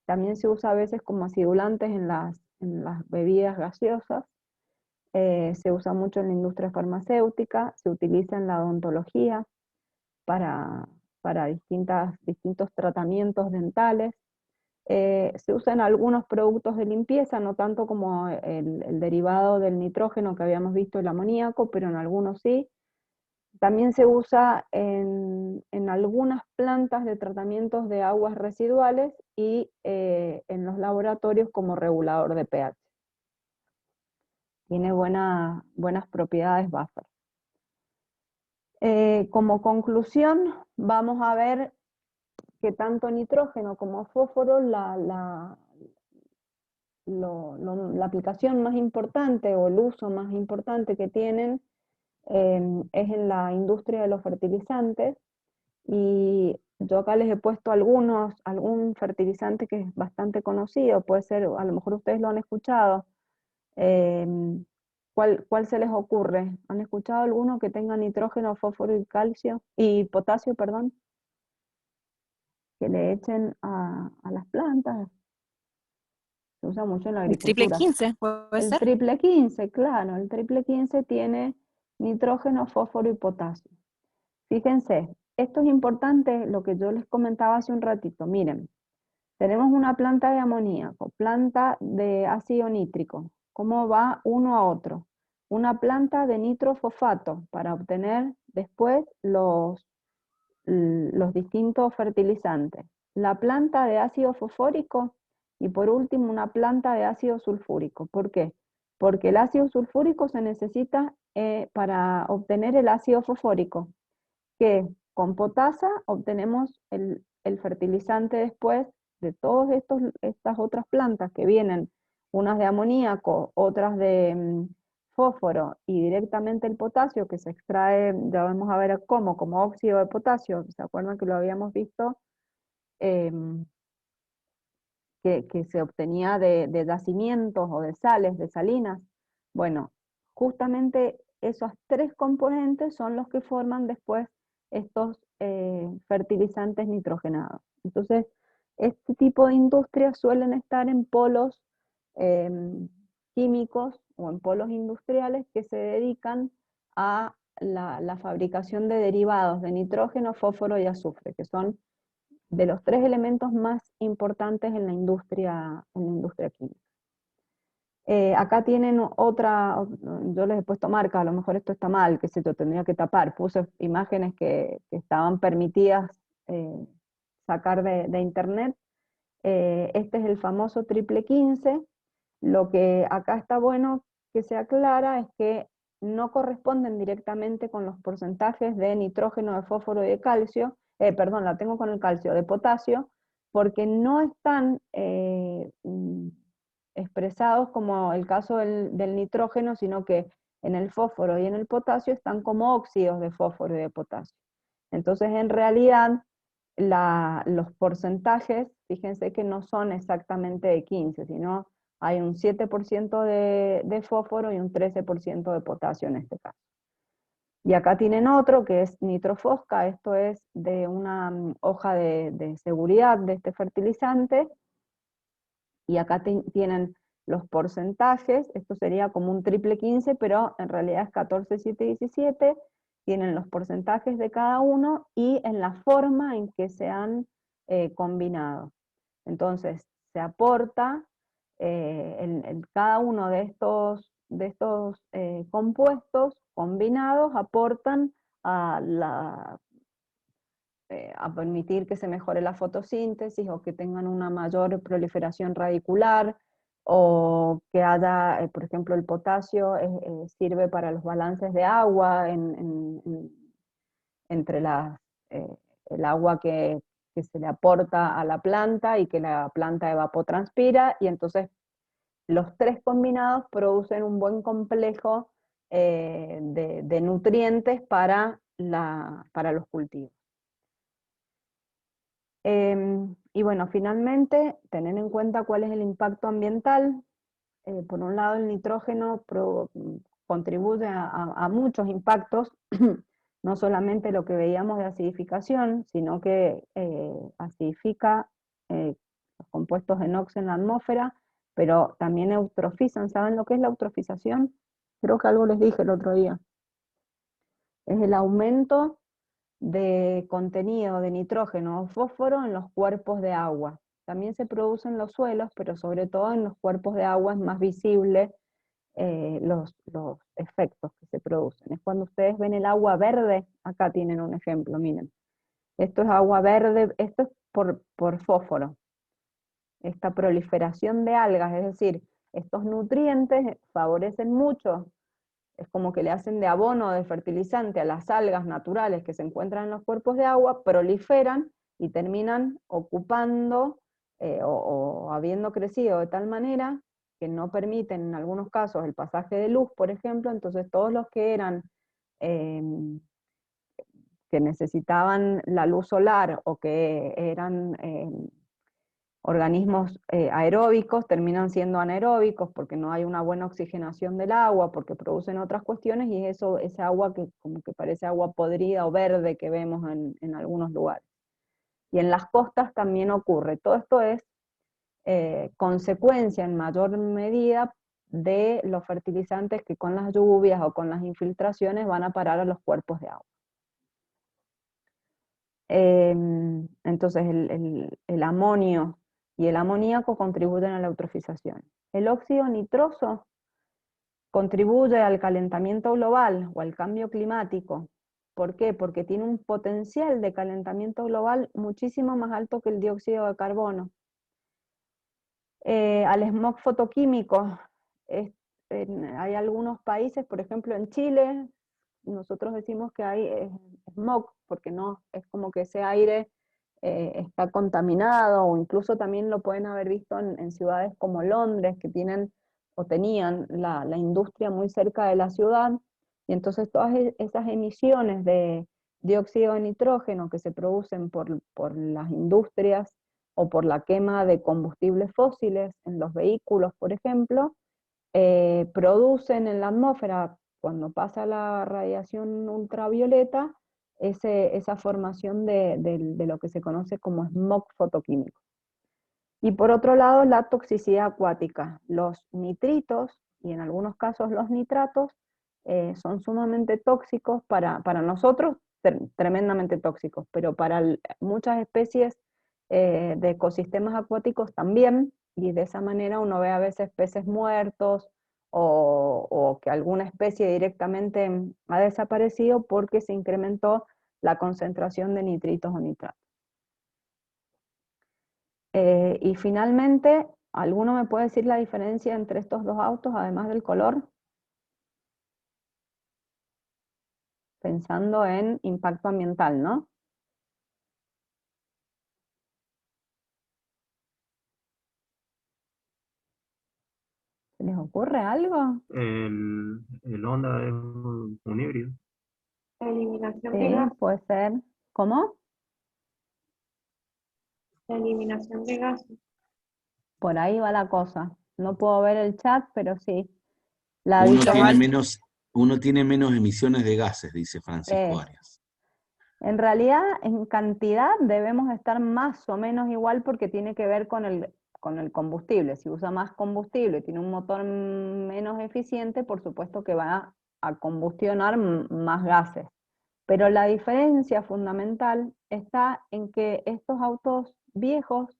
También se usa a veces como acidulantes en las bebidas gaseosas. Se usa mucho en la industria farmacéutica, se utiliza en la odontología para distintos tratamientos dentales. Se usan algunos productos de limpieza, no tanto como el derivado del nitrógeno que habíamos visto, el amoníaco, pero en algunos sí. También se usa en algunas plantas de tratamientos de aguas residuales y en los laboratorios como regulador de pH. Tiene buenas propiedades buffer. Como conclusión, vamos a ver que tanto nitrógeno como fósforo, la aplicación más importante o el uso más importante que tienen es en la industria de los fertilizantes, y yo acá les he puesto algún fertilizante que es bastante conocido, puede ser, a lo mejor ustedes lo han escuchado. ¿Cuál se les ocurre? ¿Han escuchado alguno que tenga nitrógeno, fósforo y calcio, y potasio, perdón? Que le echen a las plantas. Se usa mucho en la El triple agricultura. 15, ¿puede El ser? triple 15, claro, el triple 15 tiene nitrógeno, fósforo y potasio. Fíjense, esto es importante, lo que yo les comentaba hace un ratito. Miren, tenemos una planta de amoníaco, planta de ácido nítrico. ¿Cómo va uno a otro? Una planta de nitrofosfato para obtener después los distintos fertilizantes. La planta de ácido fosfórico y por último una planta de ácido sulfúrico. ¿Por qué? Porque el ácido sulfúrico se necesita para obtener el ácido fosfórico, que con potasa obtenemos el fertilizante después de todas estas otras plantas que vienen, unas de amoníaco, otras de fósforo y directamente el potasio que se extrae, ya vamos a ver cómo, como óxido de potasio. ¿Se acuerdan que lo habíamos visto? Que se obtenía de yacimientos o de sales, de salinas. Bueno, justamente esos tres componentes son los que forman después estos fertilizantes nitrogenados. Entonces, este tipo de industrias suelen estar en polos químicos o en polos industriales que se dedican a la fabricación de derivados de nitrógeno, fósforo y azufre, que son de los tres elementos más importantes en la industria química. Acá tienen yo les he puesto marcas, a lo mejor esto está mal, que se lo tendría que tapar, puse imágenes que estaban permitidas sacar de internet. Este es el famoso triple 15, lo que acá está bueno que se aclara es que no corresponden directamente con los porcentajes de nitrógeno, de fósforo y de calcio, perdón, la tengo con el calcio, de potasio, porque no están expresados como el caso del nitrógeno, sino que en el fósforo y en el potasio están como óxidos de fósforo y de potasio. Entonces, en realidad, los porcentajes, fíjense que no son exactamente de 15, sino hay un 7% de fósforo y un 13% de potasio en este caso. Y acá tienen otro que es nitrofosca, esto es de una hoja de seguridad de este fertilizante, y acá tienen los porcentajes, esto sería como un triple 15, pero en realidad es 14, 7, 17, tienen los porcentajes de cada uno y en la forma en que se han combinado. Entonces, se aporta cada uno de estos compuestos combinados aportan a permitir que se mejore la fotosíntesis o que tengan una mayor proliferación radicular, o que haya, por ejemplo, el potasio sirve para los balances de agua entre el agua que se le aporta a la planta y que la planta evapotranspira, y entonces los tres combinados producen un buen complejo de nutrientes para los cultivos. Y bueno, finalmente, tener en cuenta cuál es el impacto ambiental. Por un lado, el nitrógeno contribuye a muchos impactos, no solamente lo que veíamos de acidificación, sino que acidifica los compuestos de NOx en la atmósfera, pero también eutrofizan. ¿Saben lo que es la eutrofización? Creo que algo les dije el otro día. Es el aumento de contenido de nitrógeno o fósforo en los cuerpos de agua. También se produce en los suelos, pero sobre todo en los cuerpos de agua es más visible los efectos que se producen. Es cuando ustedes ven el agua verde, acá tienen un ejemplo, miren. Esto es agua verde, esto es por fósforo. Esta proliferación de algas, es decir, estos nutrientes favorecen mucho, es como que le hacen de abono, de fertilizante a las algas naturales que se encuentran en los cuerpos de agua, proliferan y terminan ocupando o habiendo crecido de tal manera que no permiten en algunos casos el pasaje de luz, por ejemplo. Entonces todos los que eran que necesitaban la luz solar o que eran organismos aeróbicos, terminan siendo anaeróbicos porque no hay una buena oxigenación del agua, porque producen otras cuestiones, y eso, ese agua que como que parece agua podrida o verde que vemos en algunos lugares. Y en las costas también ocurre. Todo esto es consecuencia en mayor medida de los fertilizantes que con las lluvias o con las infiltraciones van a parar a los cuerpos de agua. Entonces el amonio y el amoníaco contribuyen a la eutrofización. El óxido nitroso contribuye al calentamiento global o al cambio climático. ¿Por qué? Porque tiene un potencial de calentamiento global muchísimo más alto que el dióxido de carbono. Al smog fotoquímico, hay algunos países, por ejemplo en Chile, nosotros decimos que hay smog, porque no, es como que ese aire está contaminado, o incluso también lo pueden haber visto en ciudades como Londres, que tienen o tenían la industria muy cerca de la ciudad, y entonces todas esas emisiones de dióxido de nitrógeno que se producen por las industrias o por la quema de combustibles fósiles en los vehículos, por ejemplo, producen en la atmósfera, cuando pasa la radiación ultravioleta, esa formación de lo que se conoce como smog fotoquímico. Y por otro lado, la toxicidad acuática. Los nitritos, y en algunos casos los nitratos, son sumamente tóxicos para nosotros, tremendamente tóxicos, pero para muchas especies de ecosistemas acuáticos también, y de esa manera uno ve a veces peces muertos, o que alguna especie directamente ha desaparecido porque se incrementó la concentración de nitritos o nitratos. Y finalmente, ¿alguno me puede decir la diferencia entre estos dos autos, además del color? Pensando en impacto ambiental, ¿no? ¿Se les ocurre algo? El Honda es un híbrido. Eliminación Sí, de gas. puede ser. ¿Cómo? La eliminación de gases. Por ahí va la cosa. No puedo ver el chat, pero sí. La Uno tiene menos emisiones de gases, dice Francisco Arias. En realidad, en cantidad debemos estar más o menos igual porque tiene que ver con el combustible. Si usa más combustible y tiene un motor menos eficiente, por supuesto que va a combustionar más gases. Pero la diferencia fundamental está en que estos autos viejos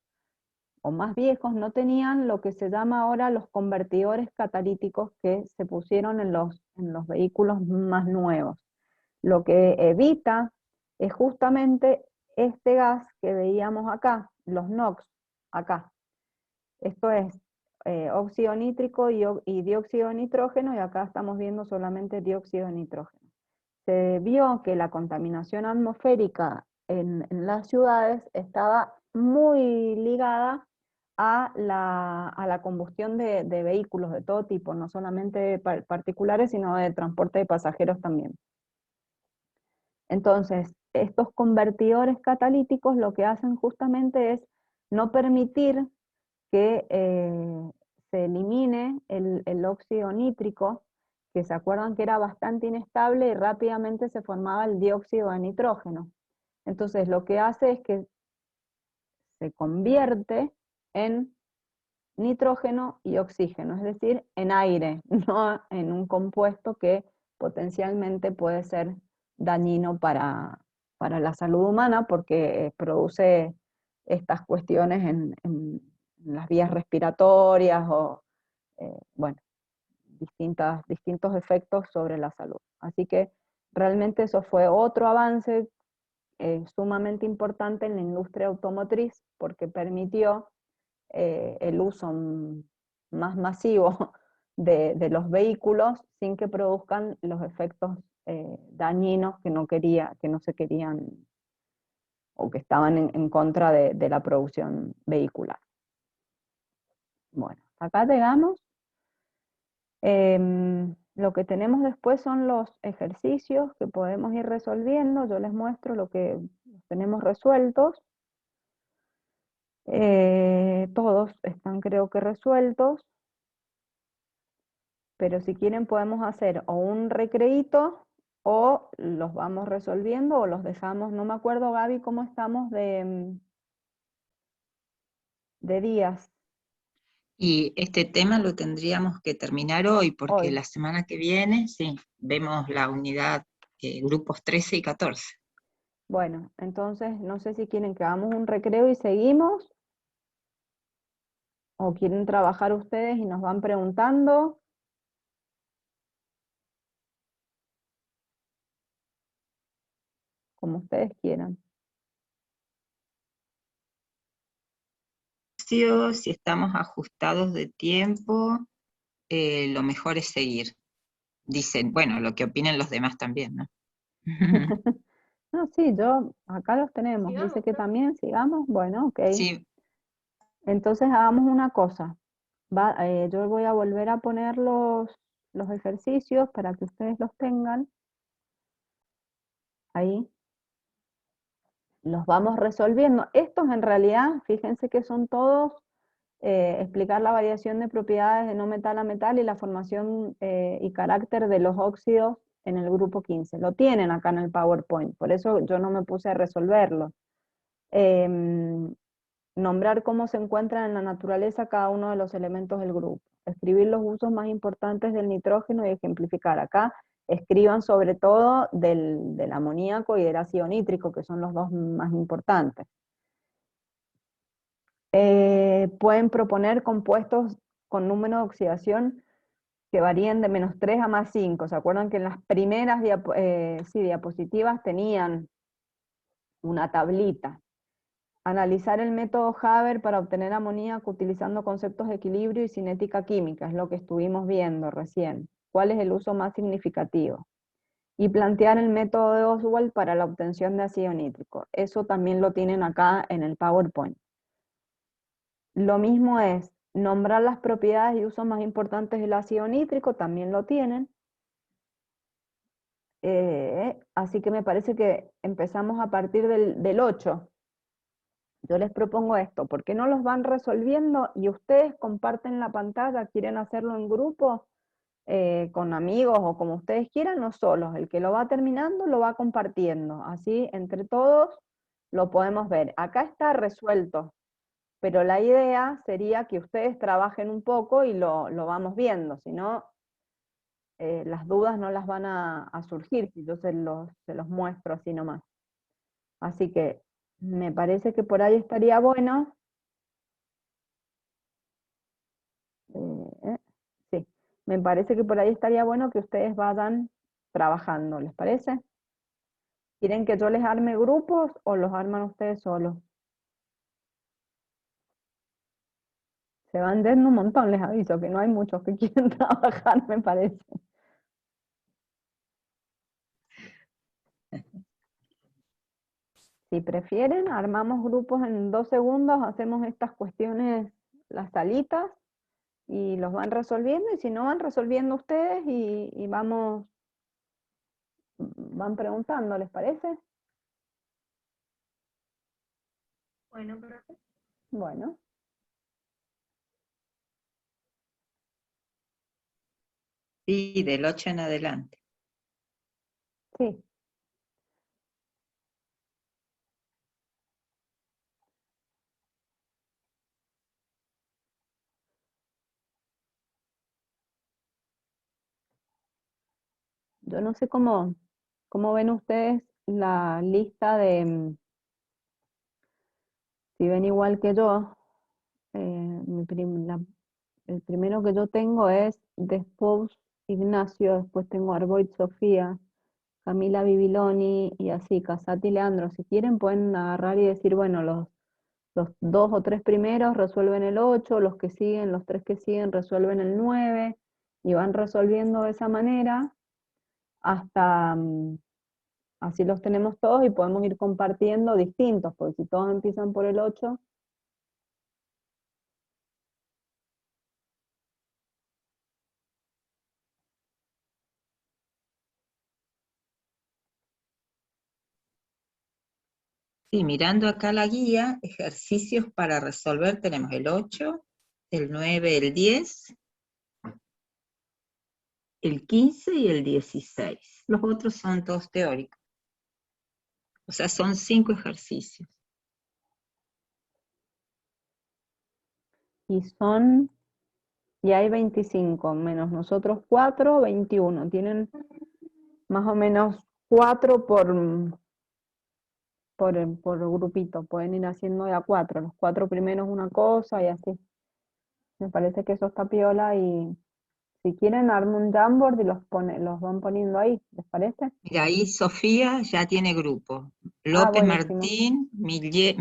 o más viejos no tenían lo que se llama ahora los convertidores catalíticos que se pusieron en los vehículos más nuevos. Lo que evita es justamente este gas que veíamos acá, los NOx, acá. Esto es óxido nítrico y dióxido de nitrógeno, y acá estamos viendo solamente dióxido de nitrógeno. Se vio que la contaminación atmosférica en las ciudades estaba muy ligada a la combustión de vehículos de todo tipo, no solamente particulares, sino de transporte de pasajeros también. Entonces, estos convertidores catalíticos lo que hacen justamente es no permitir que se elimine el óxido nítrico, que se acuerdan que era bastante inestable y rápidamente se formaba el dióxido de nitrógeno. Entonces lo que hace es que se convierte en nitrógeno y oxígeno, es decir, en aire, no en un compuesto que potencialmente puede ser dañino para la salud humana, porque produce estas cuestiones en las vías respiratorias o, bueno, distintos efectos sobre la salud. Así que realmente eso fue otro avance sumamente importante en la industria automotriz, porque permitió el uso más masivo de los vehículos sin que produzcan los efectos dañinos que no se querían, o que estaban en contra de la producción vehicular. Bueno, acá llegamos. Lo que tenemos después son los ejercicios que podemos ir resolviendo. Yo les muestro lo que tenemos resueltos. Todos están creo que resueltos, pero si quieren podemos hacer o un recreíto o los vamos resolviendo o los dejamos. No me acuerdo, Gaby, cómo estamos de días. Y este tema lo tendríamos que terminar hoy, porque Hoy. la semana que viene, sí, vemos la unidad grupos 13 y 14. Bueno, entonces no sé si quieren que hagamos un recreo y seguimos, o quieren trabajar ustedes y nos van preguntando. Como ustedes quieran. Si estamos ajustados de tiempo, lo mejor es seguir. Dicen, bueno, lo que opinen los demás también, ¿no? No, sí, acá los tenemos. Dice que también sigamos. Bueno, ok. Sí, Entonces hagamos una cosa. Yo voy a volver a poner los ejercicios para que ustedes los tengan. Ahí. Los vamos resolviendo. Estos en realidad, fíjense que son todos explicar la variación de propiedades de no metal a metal y la formación y carácter de los óxidos en el grupo 15. Lo tienen acá en el PowerPoint, por eso yo no me puse a resolverlo. Nombrar cómo se encuentran en la naturaleza cada uno de los elementos del grupo. Escribir los usos más importantes del nitrógeno y ejemplificar. Acá escriban sobre todo del amoníaco y del ácido nítrico, que son los dos más importantes. Pueden proponer compuestos con número de oxidación que varíen de -3 a +5. ¿Se acuerdan que en las primeras diapositivas tenían una tablita? Analizar el método Haber para obtener amoníaco utilizando conceptos de equilibrio y cinética química, es lo que estuvimos viendo recién. ¿Cuál es el uso más significativo? Y plantear el método de Oswald para la obtención de ácido nítrico. Eso también lo tienen acá en el PowerPoint. Lo mismo es nombrar las propiedades y usos más importantes del ácido nítrico, también lo tienen. Así que me parece que empezamos a partir del 8. Yo les propongo esto, ¿por qué no los van resolviendo y ustedes comparten la pantalla? ¿Quieren hacerlo en grupo, con amigos o como ustedes quieran, o solos? El que lo va terminando lo va compartiendo, así entre todos lo podemos ver. Acá está resuelto, pero la idea sería que ustedes trabajen un poco y lo vamos viendo, si no, las dudas no las van a surgir si yo se los muestro así nomás. Así que me parece que por ahí estaría bueno. Sí, me parece que por ahí estaría bueno que ustedes vayan trabajando, ¿les parece? ¿Quieren que yo les arme grupos o los arman ustedes solos? Se van yendo un montón, les aviso, que no hay muchos que quieren trabajar, me parece. Si prefieren, armamos grupos en 2 segundos, hacemos estas cuestiones, las salitas, y los van resolviendo, y si no van resolviendo ustedes y van preguntando, ¿les parece? Bueno, perfecto. Bueno. sí, del 8 en adelante. Sí. Yo no sé cómo ven ustedes la lista de, si ven igual que yo, el primero que yo tengo es Despous Ignacio, después tengo Arboit Sofía, Camila Bibiloni y así, Casati Leandro. Si quieren pueden agarrar y decir, bueno, los 2 o 3 primeros resuelven el 8, los que siguen, los 3 que siguen resuelven el 9, y van resolviendo de esa manera hasta, así los tenemos todos y podemos ir compartiendo distintos, porque si todos empiezan por el 8, Sí, mirando acá la guía, ejercicios para resolver, tenemos el 8, el 9, el 10, el 15 y el 16. Los otros son todos teóricos. O sea, son 5 ejercicios. Y hay 25, menos nosotros 4, 21. Tienen más o menos 4 por grupito. Pueden ir haciendo de a 4. Los 4 primeros una cosa y así. Me parece que eso está piola y si quieren armo un Jamboard y los van poniendo ahí. ¿Les parece? Mira, ahí Sofía ya tiene grupo. López buenísimo. Martín, Milet,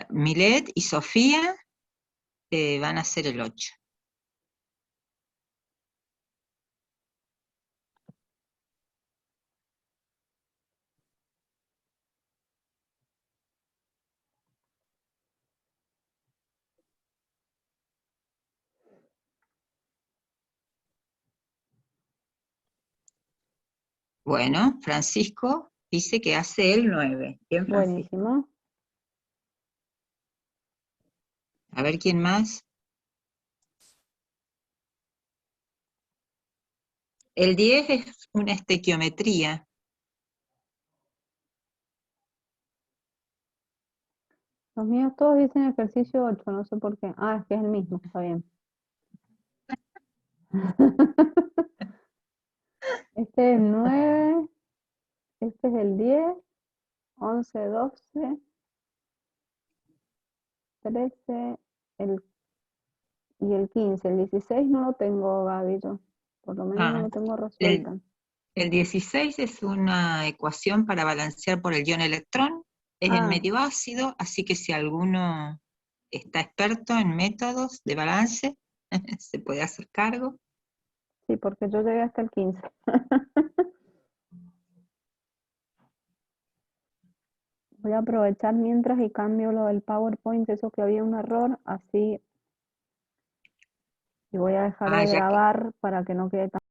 Milet y Sofía van a ser el 8. Bueno, Francisco dice que hace el 9. Bien, Francisco. Buenísimo. A ver quién más. El 10 es una estequiometría. Los míos todos dicen ejercicio 8, no sé por qué. Ah, es que es el mismo, está bien. Este es el 9, este es el 10, 11, 12, 13, y el 15. El 16 no lo tengo, Gaby, yo. Por lo menos no lo tengo resuelto. El 16 es una ecuación para balancear por el ion electrón. Es en medio ácido, así que si alguno está experto en métodos de balance, se puede hacer cargo. Sí, porque yo llegué hasta el 15. Voy a aprovechar mientras y cambio lo del PowerPoint, eso que había un error, así. Y voy a dejar de ya que- grabar para que no quede tan